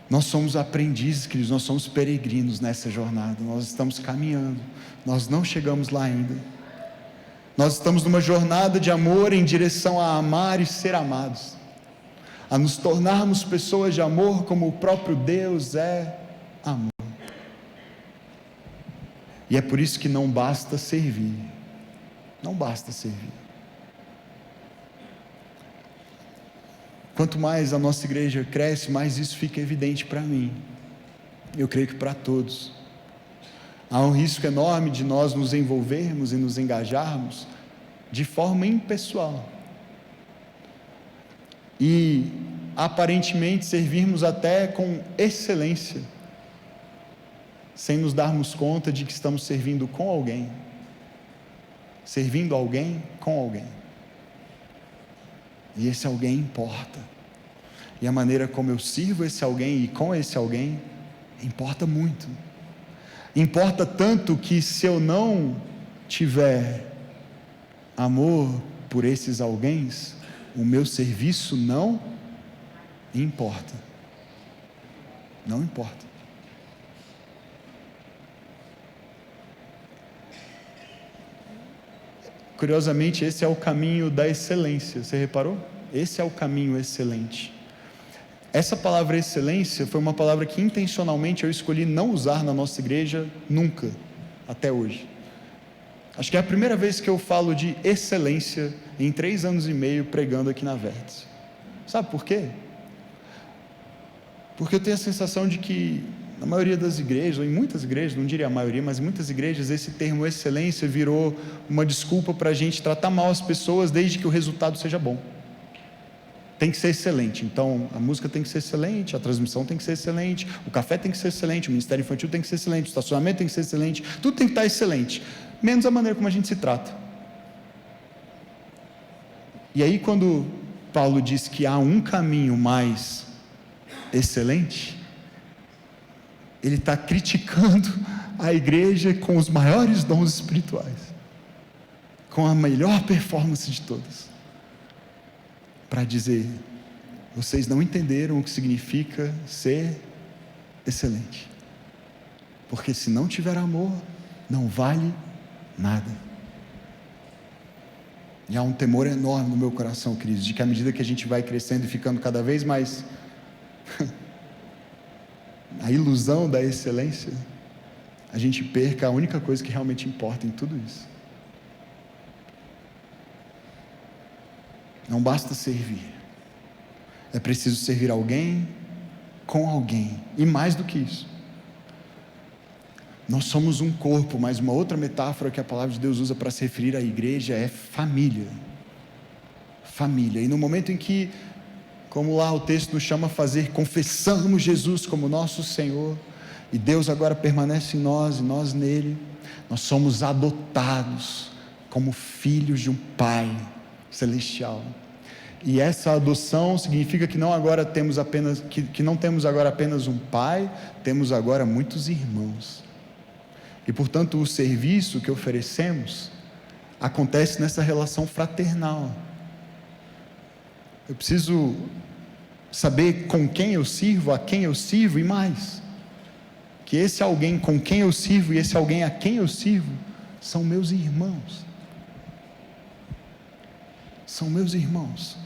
Nós somos aprendizes, queridos, nós somos peregrinos nessa jornada, nós estamos caminhando, nós não chegamos lá ainda. Nós estamos numa jornada de amor em direção a amar e ser amados, a nos tornarmos pessoas de amor como o próprio Deus é amor. E é por isso que não basta servir, não basta servir. Quanto mais a nossa igreja cresce, mais isso fica evidente para mim, eu creio que para todos. Há um risco enorme de nós nos envolvermos e nos engajarmos de forma impessoal e aparentemente servirmos até com excelência, sem nos darmos conta de que estamos servindo com alguém, servindo alguém com alguém. E esse alguém importa, e a maneira como eu sirvo esse alguém e com esse alguém importa muito. Importa tanto que se eu não tiver amor por esses alguém, o meu serviço não importa. Não importa. Curiosamente, esse é o caminho da excelência, você reparou? Esse é o caminho excelente. Essa palavra excelência foi uma palavra que intencionalmente eu escolhi não usar na nossa igreja nunca, até hoje. Acho que é a primeira vez que eu falo de excelência em 3 anos e meio pregando aqui na Vértice. Sabe por quê? Porque eu tenho a sensação de que na maioria das igrejas, ou em muitas igrejas, não diria a maioria, mas em muitas igrejas, esse termo excelência virou uma desculpa para a gente tratar mal as pessoas desde que o resultado seja bom. Tem que ser excelente, então a música tem que ser excelente, a transmissão tem que ser excelente, o café tem que ser excelente, o ministério infantil tem que ser excelente, o estacionamento tem que ser excelente, tudo tem que estar excelente, menos a maneira como a gente se trata. E aí quando Paulo diz que há um caminho mais excelente, ele está criticando a igreja com os maiores dons espirituais, com a melhor performance de todas, para dizer: vocês não entenderam o que significa ser excelente, porque se não tiver amor, não vale nada. E há um temor enorme no meu coração, queridos, de que à medida que a gente vai crescendo e ficando cada vez mais a ilusão da excelência, a gente perca a única coisa que realmente importa em tudo isso. Não basta servir, é preciso servir alguém com alguém, e mais do que isso, nós somos um corpo, mas uma outra metáfora que a palavra de Deus usa para se referir à igreja é família. Família. E no momento em que como lá o texto nos chama a fazer, confessamos Jesus como nosso Senhor, e Deus agora permanece em nós, e nós nele. Nós somos adotados como filhos de um Pai celestial, e essa adoção significa que não temos agora apenas um pai, temos agora muitos irmãos, e portanto o serviço que oferecemos acontece nessa relação fraternal. Eu preciso saber com quem eu sirvo, a quem eu sirvo, e mais, que esse alguém com quem eu sirvo e esse alguém a quem eu sirvo são meus irmãos. São meus irmãos.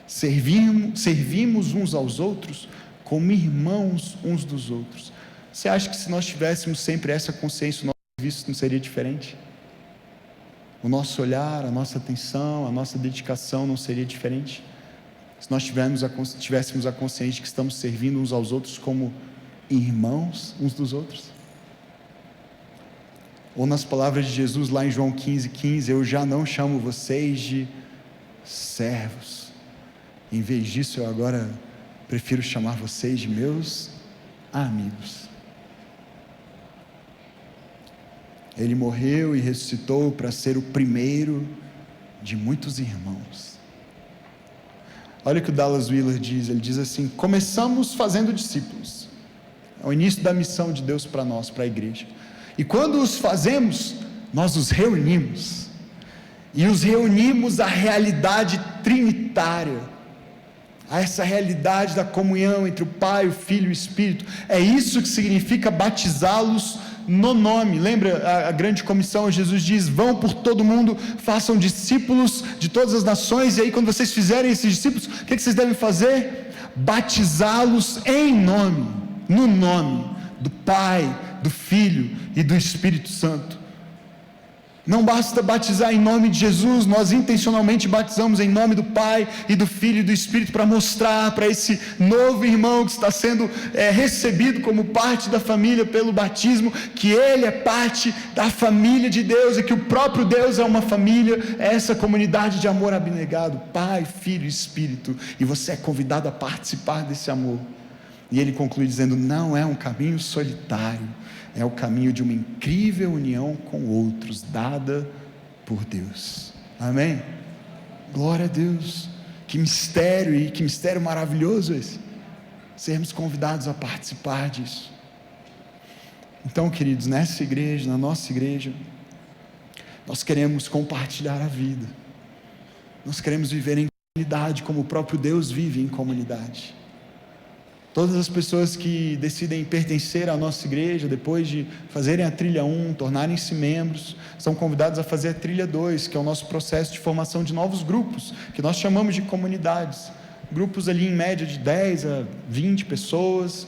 Servimos uns aos outros como irmãos uns dos outros. Você acha que se nós tivéssemos sempre essa consciência, o nosso serviço não seria diferente? O nosso olhar, a nossa atenção, a nossa dedicação não seria diferente? Se nós tivéssemos a consciência de que estamos servindo uns aos outros como irmãos uns dos outros? Ou nas palavras de Jesus lá em João 15:15, eu já não chamo vocês de servos, em vez disso eu agora prefiro chamar vocês de meus amigos. Ele morreu e ressuscitou para ser o primeiro de muitos irmãos. Olha o que o Dallas Willard diz, ele diz assim: começamos fazendo discípulos, é o início da missão de Deus para nós, para a igreja, e quando os fazemos, nós os reunimos, e os reunimos à realidade trinitária, a essa realidade da comunhão entre o Pai, o Filho e o Espírito. É isso que significa batizá-los no nome. Lembra a grande comissão? Jesus diz: vão por todo mundo, façam discípulos de todas as nações, e aí quando vocês fizerem esses discípulos, o que vocês devem fazer? Batizá-los em nome, no nome do Pai, do Filho e do Espírito Santo. Não basta batizar em nome de Jesus, nós intencionalmente batizamos em nome do Pai e do Filho e do Espírito, para mostrar para esse novo irmão que está sendo recebido como parte da família pelo batismo, que ele é parte da família de Deus, e que o próprio Deus é uma família, é essa comunidade de amor abnegado, Pai, Filho e Espírito, e você é convidado a participar desse amor. E ele conclui dizendo: não é um caminho solitário, é o caminho de uma incrível união com outros, dada por Deus. Amém? Glória a Deus. Que mistério, e que mistério maravilhoso esse, sermos convidados a participar disso. Então, queridos, nessa igreja, na nossa igreja, nós queremos compartilhar a vida, nós queremos viver em comunidade, como o próprio Deus vive em comunidade. Todas as pessoas que decidem pertencer à nossa igreja, depois de fazerem a trilha 1, tornarem-se membros, são convidados a fazer a trilha 2, que é o nosso processo de formação de novos grupos, que nós chamamos de comunidades, grupos ali em média de 10 a 20 pessoas,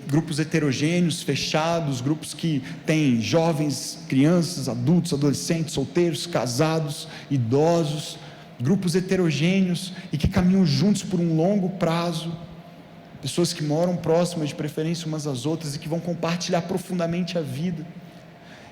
grupos heterogêneos, fechados, grupos que têm jovens, crianças, adultos, adolescentes, solteiros, casados, idosos, grupos heterogêneos e que caminham juntos por um longo prazo, pessoas que moram próximas, de preferência umas às outras, e que vão compartilhar profundamente a vida.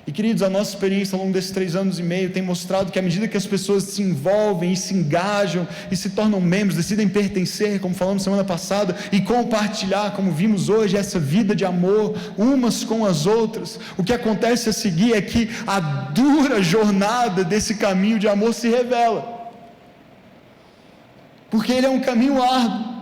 E queridos, a nossa experiência ao longo desses 3 anos e meio tem mostrado que à medida que as pessoas se envolvem e se engajam e se tornam membros, decidem pertencer, como falamos semana passada, e compartilhar, como vimos hoje, essa vida de amor umas com as outras, o que acontece a seguir é que a dura jornada desse caminho de amor se revela, porque ele é um caminho árduo.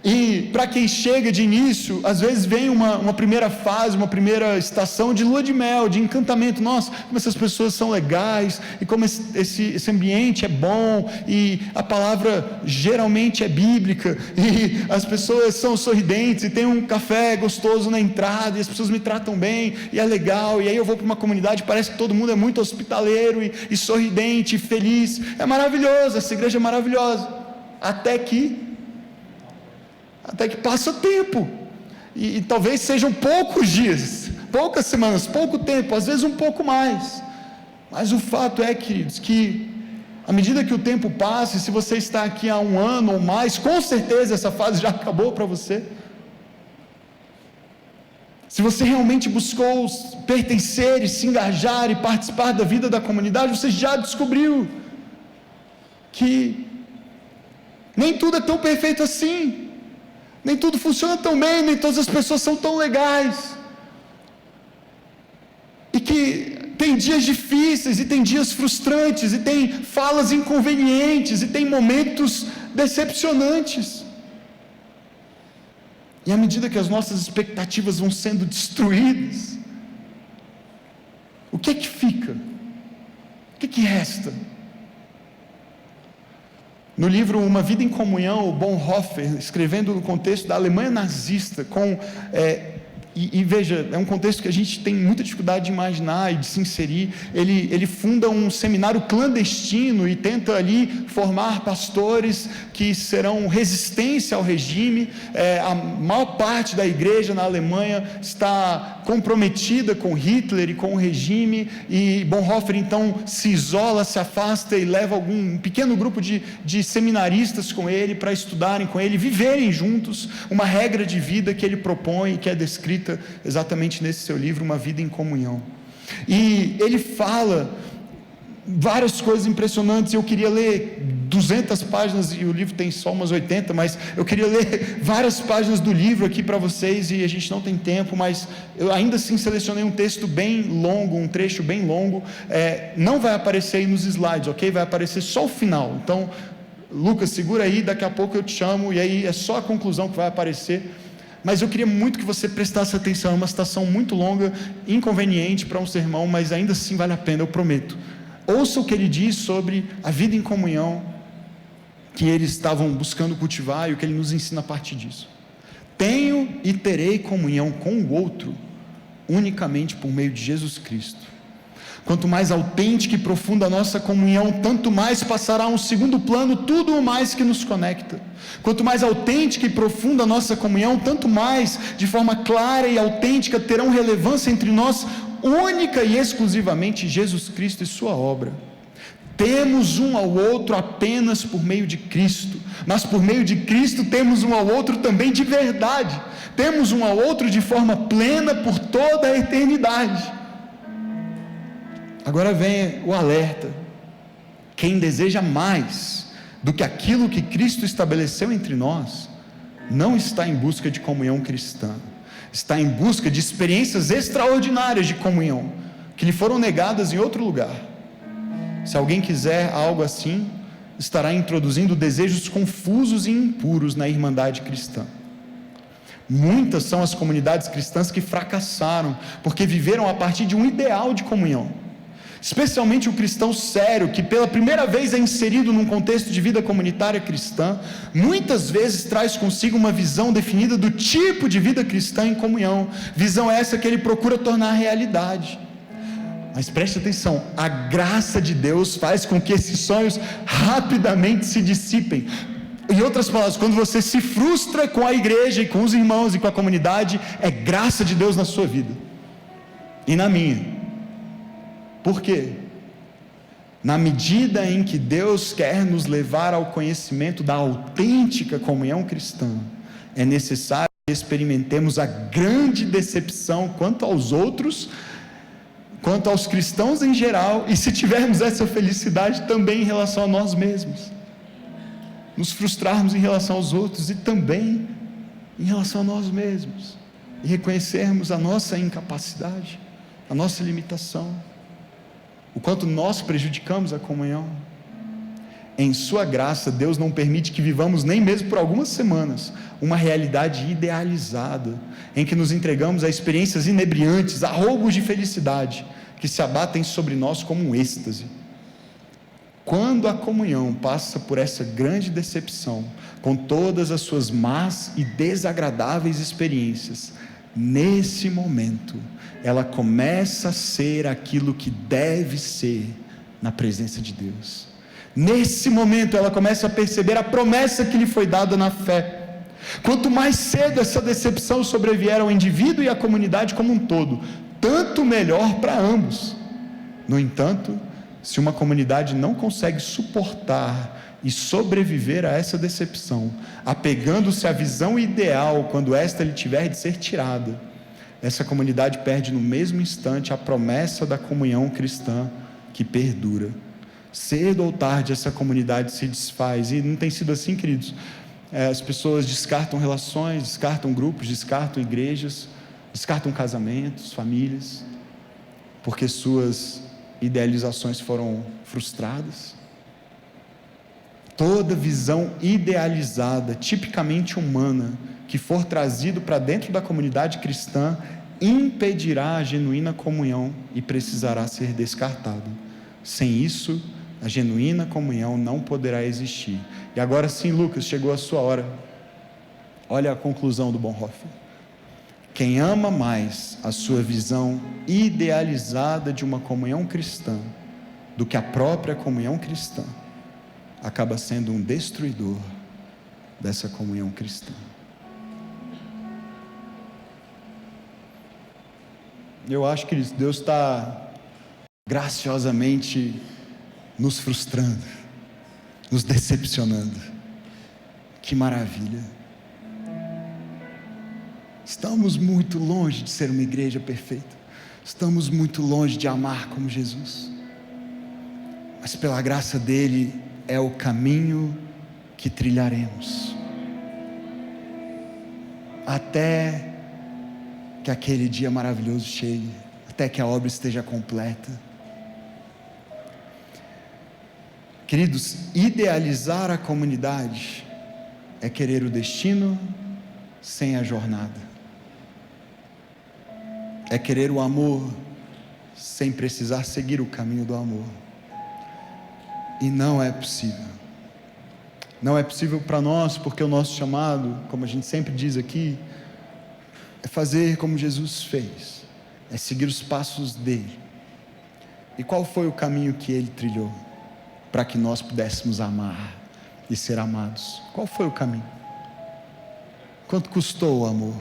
E para quem chega de início, às vezes vem uma primeira fase, uma primeira estação de lua de mel, de encantamento. Nossa, como essas pessoas são legais, e como esse ambiente é bom, e a palavra geralmente é bíblica, e as pessoas são sorridentes, e tem um café gostoso na entrada, e as pessoas me tratam bem, e é legal. E aí eu vou para uma comunidade, parece que todo mundo é muito hospitaleiro, e sorridente, e feliz. É maravilhoso, essa igreja é maravilhosa, até que passa tempo, e talvez sejam poucos dias, poucas semanas, pouco tempo, às vezes um pouco mais, mas o fato é, queridos, que à medida que o tempo passa, e se você está aqui há 1 ano ou mais, com certeza essa fase já acabou para você. Se você realmente buscou pertencer e se engajar e participar da vida da comunidade, você já descobriu que Nem tudo é tão perfeito assim. Nem tudo funciona tão bem, nem todas as pessoas são tão legais. E que tem dias difíceis, e tem dias frustrantes, e tem falas inconvenientes, e tem momentos decepcionantes. E à medida que as nossas expectativas vão sendo destruídas, o que é que fica? O que é que resta? No livro Uma Vida em Comunhão, o Bonhoeffer, escrevendo no contexto da Alemanha nazista, veja, é um contexto que a gente tem muita dificuldade de imaginar e de se inserir. Ele funda um seminário clandestino e tenta ali formar pastores que serão resistência ao regime. A maior parte da igreja na Alemanha está comprometida com Hitler e com o regime, e Bonhoeffer então se isola, se afasta e leva um pequeno grupo de seminaristas com ele para estudarem com ele, viverem juntos uma regra de vida que ele propõe, que é descrita exatamente nesse seu livro, Uma Vida em Comunhão. E ele fala várias coisas impressionantes. Eu queria ler 200 páginas, e o livro tem só umas 80, mas eu queria ler várias páginas do livro aqui para vocês, e a gente não tem tempo, mas eu ainda assim selecionei um texto bem longo, um trecho bem longo. Não vai aparecer aí nos slides, ok? Vai aparecer só o final. Então, Lucas, segura aí, daqui a pouco eu te chamo, e aí é só a conclusão que vai aparecer. Mas eu queria muito que você prestasse atenção. É uma citação muito longa, inconveniente para um sermão, mas ainda assim vale a pena, eu prometo. Ouça o que ele diz sobre a vida em comunhão que eles estavam buscando cultivar, e o que ele nos ensina a partir disso. Tenho e terei comunhão com o outro unicamente por meio de Jesus Cristo. Quanto mais autêntica e profunda a nossa comunhão, tanto mais passará a um segundo plano tudo o mais que nos conecta. Quanto mais autêntica e profunda a nossa comunhão, tanto mais, de forma clara e autêntica, terão relevância entre nós única e exclusivamente Jesus Cristo e sua obra. Temos um ao outro apenas por meio de Cristo, mas por meio de Cristo temos um ao outro também de verdade. Temos um ao outro de forma plena por toda a eternidade. Agora vem o alerta: quem deseja mais do que aquilo que Cristo estabeleceu entre nós, não está em busca de comunhão cristã, está em busca de experiências extraordinárias de comunhão, que lhe foram negadas em outro lugar. Se alguém quiser algo assim, estará introduzindo desejos confusos e impuros na irmandade cristã. Muitas são as comunidades cristãs que fracassaram, porque viveram a partir de um ideal de comunhão. Especialmente o cristão sério, que pela primeira vez é inserido num contexto de vida comunitária cristã, muitas vezes traz consigo uma visão definida do tipo de vida cristã em comunhão, visão essa que ele procura tornar realidade. Mas preste atenção, a graça de Deus faz com que esses sonhos rapidamente se dissipem. Em outras palavras, quando você se frustra com a igreja e com os irmãos e com a comunidade, é graça de Deus na sua vida e na minha. Por quê? Na medida em que Deus quer nos levar ao conhecimento da autêntica comunhão cristã, é necessário que experimentemos a grande decepção quanto aos outros, quanto aos cristãos em geral, e se tivermos essa felicidade também em relação a nós mesmos, nos frustrarmos em relação aos outros e também em relação a nós mesmos, e reconhecermos a nossa incapacidade, a nossa limitação, o quanto nós prejudicamos a comunhão. Em sua graça, Deus não permite que vivamos nem mesmo por algumas semanas uma realidade idealizada, em que nos entregamos a experiências inebriantes, a roubos de felicidade, que se abatem sobre nós como um êxtase. Quando a comunhão passa por essa grande decepção, com todas as suas más e desagradáveis experiências, nesse momento, ela começa a ser aquilo que deve ser na presença de Deus. Nesse momento, ela começa a perceber a promessa que lhe foi dada na fé. Quanto mais cedo essa decepção sobrevier ao indivíduo e à comunidade como um todo, tanto melhor para ambos. No entanto, se uma comunidade não consegue suportar e sobreviver a essa decepção, apegando-se à visão ideal quando esta lhe tiver de ser tirada, essa comunidade perde no mesmo instante a promessa da comunhão cristã que perdura. Cedo ou tarde essa comunidade se desfaz, e não tem sido assim, queridos. As pessoas descartam relações, descartam grupos, descartam igrejas, descartam casamentos, famílias, porque suas idealizações foram frustradas. Toda visão idealizada, tipicamente humana, que for trazido para dentro da comunidade cristã, impedirá a genuína comunhão e precisará ser descartado. Sem isso, a genuína comunhão não poderá existir. E agora sim, Lucas, chegou a sua hora. Olha a conclusão do Bonhoeffer. Quem ama mais a sua visão idealizada de uma comunhão cristã do que a própria comunhão cristã, acaba sendo um destruidor dessa comunhão cristã. Eu acho que Deus está graciosamente nos frustrando, nos decepcionando. Que maravilha! Estamos muito longe de ser uma igreja perfeita, estamos muito longe de amar como Jesus, mas pela graça dele é o caminho que trilharemos até que aquele dia maravilhoso chegue, até que a obra esteja completa. Queridos, idealizar a comunidade é querer o destino sem a jornada, é querer o amor sem precisar seguir o caminho do amor, e não é possível. Não é possível para nós, porque o nosso chamado, como a gente sempre diz aqui, é fazer como Jesus fez, é seguir os passos dele. E qual foi o caminho que ele trilhou para que nós pudéssemos amar e ser amados? Qual foi o caminho? Quanto custou o amor?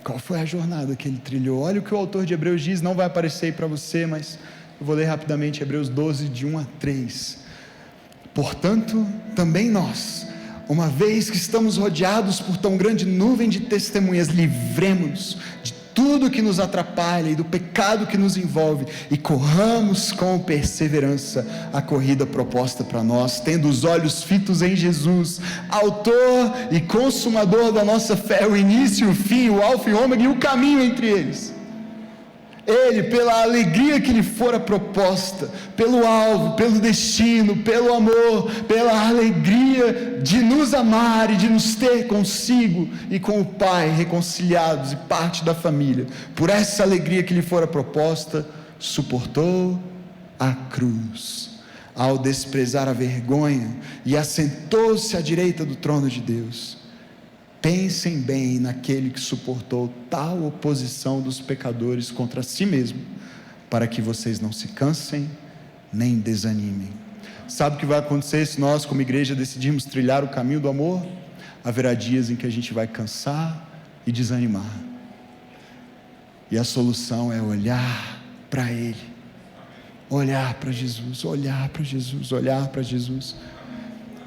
Qual foi a jornada que ele trilhou? Olha o que o autor de Hebreus diz, não vai aparecer aí para você, mas eu vou ler rapidamente Hebreus 12, de 1 a 3. Portanto, também nós, uma vez que estamos rodeados por tão grande nuvem de testemunhas, livremo-nos de tudo que nos atrapalha e do pecado que nos envolve, e corramos com perseverança a corrida proposta para nós, tendo os olhos fitos em Jesus, autor e consumador da nossa fé, o início, o fim, o alfa e o ômega e o caminho entre eles. Ele, pela alegria que lhe fora proposta, pelo alvo, pelo destino, pelo amor, pela alegria de nos amar e de nos ter consigo e com o Pai, reconciliados e parte da família, por essa alegria que lhe fora proposta, suportou a cruz, ao desprezar a vergonha, e assentou-se à direita do trono de Deus. Pensem bem naquele que suportou tal oposição dos pecadores contra si mesmo, para que vocês não se cansem nem desanimem. Sabe o que vai acontecer se nós, como igreja, decidirmos trilhar o caminho do amor? Haverá dias em que a gente vai cansar e desanimar, e a solução é olhar para Ele, olhar para Jesus, olhar para Jesus, olhar para Jesus,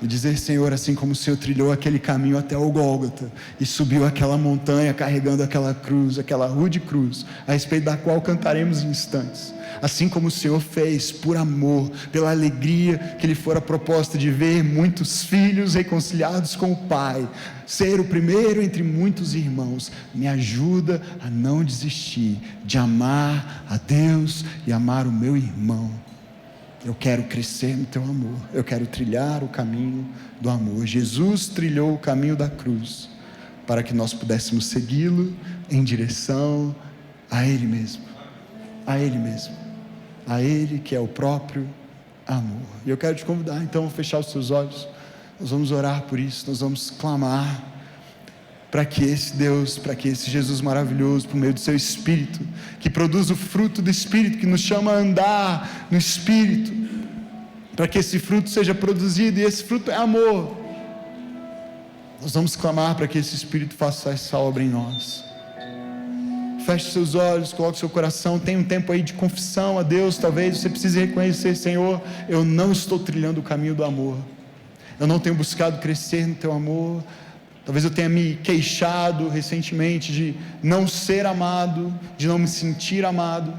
e dizer: Senhor, assim como o Senhor trilhou aquele caminho até o Gólgota, e subiu aquela montanha carregando aquela cruz, aquela rude cruz, a respeito da qual cantaremos em instantes, assim como o Senhor fez por amor, pela alegria que lhe fora proposta de ver muitos filhos reconciliados com o Pai, ser o primeiro entre muitos irmãos, me ajuda a não desistir de amar a Deus e amar o meu irmão. Eu quero crescer no teu amor, eu quero trilhar o caminho do amor. Jesus trilhou o caminho da cruz, para que nós pudéssemos segui-lo em direção a Ele mesmo, a Ele mesmo, a Ele que é o próprio amor. E eu quero te convidar então a fechar os seus olhos, nós vamos orar por isso, nós vamos clamar, para que esse Deus, para que esse Jesus maravilhoso, por meio do seu Espírito, que produz o fruto do Espírito, que nos chama a andar no Espírito, para que esse fruto seja produzido, e esse fruto é amor. Nós vamos clamar para que esse Espírito faça essa obra em nós. Feche seus olhos, coloque seu coração, tem um tempo aí de confissão a Deus. Talvez você precise reconhecer: Senhor, eu não estou trilhando o caminho do amor, eu não tenho buscado crescer no teu amor. Talvez eu tenha me queixado recentemente de não ser amado, de não me sentir amado.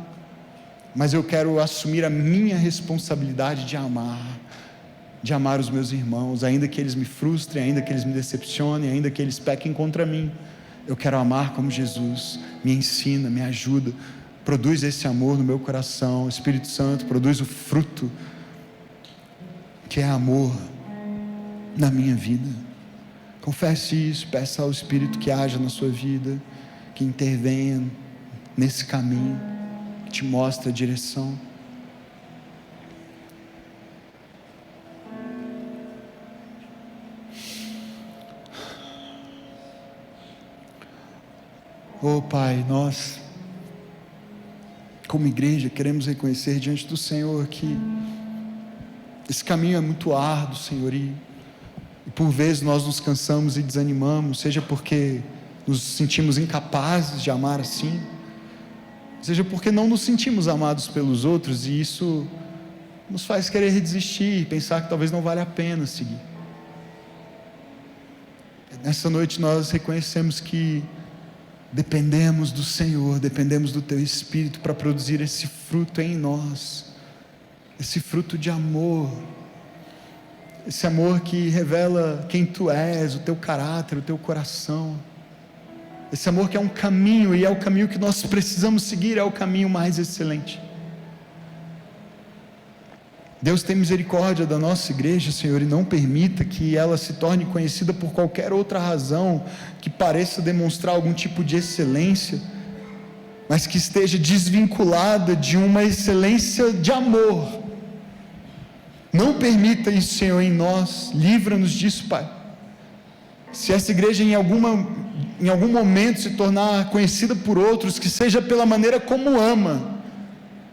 mas eu quero assumir a minha responsabilidade de amar os meus irmãos, ainda que eles me frustrem, ainda que eles me decepcionem, ainda que eles pequem contra mim. Eu quero amar como Jesus. Me ensina, me ajuda, produz esse amor no meu coração. O Espírito Santo produz o fruto, que é amor na minha vida. Confesse isso, peça ao Espírito que haja na sua vida, que intervenha nesse caminho, que te mostre a direção. Oh Pai, nós, como igreja, queremos reconhecer diante do Senhor que esse caminho é muito árduo, Senhor, e por vezes nós nos cansamos e desanimamos, seja porque nos sentimos incapazes de amar assim, seja porque não nos sentimos amados pelos outros, e isso nos faz querer desistir, pensar que talvez não vale a pena seguir. Nessa noite nós reconhecemos que dependemos do Senhor, dependemos do Teu Espírito para produzir esse fruto em nós, esse fruto de amor, esse amor que revela quem Tu és, o Teu caráter, o Teu coração, esse amor que é um caminho, e é o caminho que nós precisamos seguir, é o caminho mais excelente. Deus tem misericórdia da nossa igreja, Senhor, e não permita que ela se torne conhecida por qualquer outra razão que pareça demonstrar algum tipo de excelência, mas que esteja desvinculada de uma excelência de amor. Não permita isso, Senhor, em nós. Livra-nos disso, Pai. Se essa igreja em algum momento se tornar conhecida por outros, que seja pela maneira como ama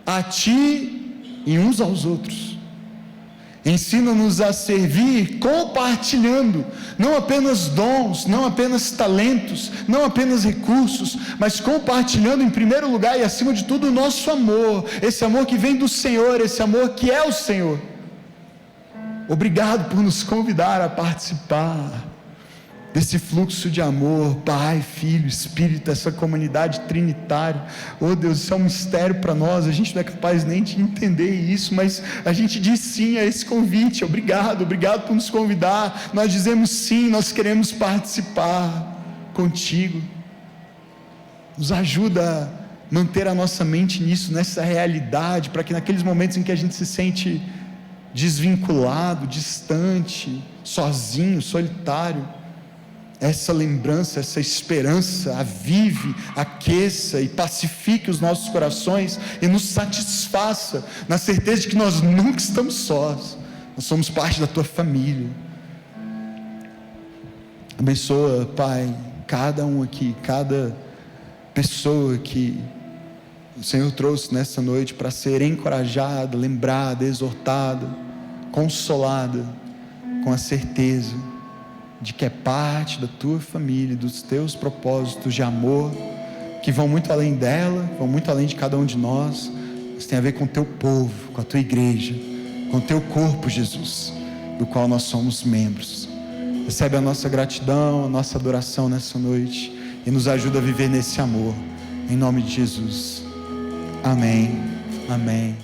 a Ti e uns aos outros. Ensina-nos a servir compartilhando, não apenas dons, não apenas talentos, não apenas recursos, mas compartilhando em primeiro lugar e acima de tudo o nosso amor, esse amor que vem do Senhor, esse amor que é o Senhor. Obrigado por nos convidar a participar desse fluxo de amor, Pai, Filho, Espírito, essa comunidade trinitária. Oh Deus, isso é um mistério para nós, a gente não é capaz nem de entender isso, mas a gente diz sim a esse convite. Obrigado por nos convidar. Nós dizemos sim, nós queremos participar contigo. Nos ajuda a manter a nossa mente nisso, nessa realidade, para que naqueles momentos em que a gente se sente desvinculado, distante, sozinho, solitário, essa lembrança, essa esperança avive, aqueça e pacifique os nossos corações e nos satisfaça na certeza de que nós nunca estamos sós, nós somos parte da Tua família. Abençoa, Pai, cada um aqui, cada pessoa que o Senhor trouxe nessa noite para ser encorajada, lembrada, exortada, consolada, com a certeza de que é parte da Tua família, dos Teus propósitos de amor, que vão muito além dela, vão muito além de cada um de nós, mas tem a ver com o Teu povo, com a Tua igreja, com o Teu corpo, Jesus, do qual nós somos membros. Recebe a nossa gratidão, a nossa adoração nessa noite, e nos ajuda a viver nesse amor, em nome de Jesus. Amém, amém.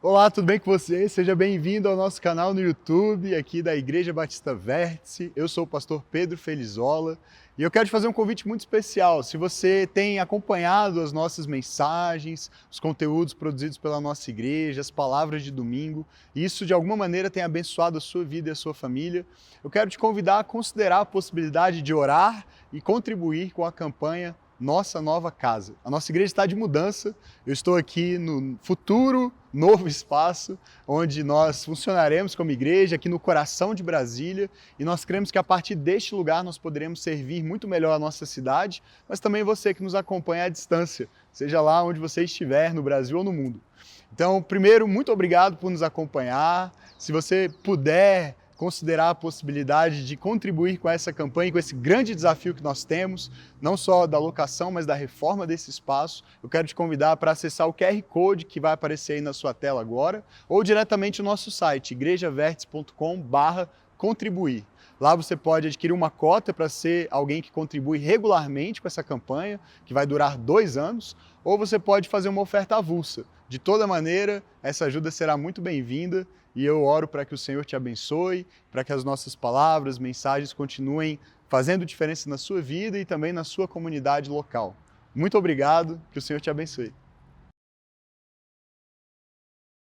Olá, tudo bem com você? Seja bem-vindo ao nosso canal no YouTube, aqui da Igreja Batista Vértice. Eu sou o pastor Pedro Felizola e eu quero te fazer um convite muito especial. Se você tem acompanhado as nossas mensagens, os conteúdos produzidos pela nossa igreja, as palavras de domingo, e isso de alguma maneira tem abençoado a sua vida e a sua família, eu quero te convidar a considerar a possibilidade de orar e contribuir com a campanha Nossa Nova Casa. A nossa igreja está de mudança, eu estou aqui no futuro novo espaço, onde nós funcionaremos como igreja, aqui no coração de Brasília, e nós cremos que a partir deste lugar nós poderemos servir muito melhor a nossa cidade, mas também você que nos acompanha à distância, seja lá onde você estiver, no Brasil ou no mundo. Então, primeiro, muito obrigado por nos acompanhar. Se você puder considerar a possibilidade de contribuir com essa campanha, com esse grande desafio que nós temos, não só da locação, mas da reforma desse espaço, eu quero te convidar para acessar o QR Code que vai aparecer aí na sua tela agora, ou diretamente o nosso site, igrejavertice.com/contribuir. Lá você pode adquirir uma cota para ser alguém que contribui regularmente com essa campanha, que vai durar 2 anos, ou você pode fazer uma oferta avulsa. De toda maneira, essa ajuda será muito bem-vinda e eu oro para que o Senhor te abençoe, para que as nossas palavras, mensagens continuem fazendo diferença na sua vida e também na sua comunidade local. Muito obrigado, que o Senhor te abençoe.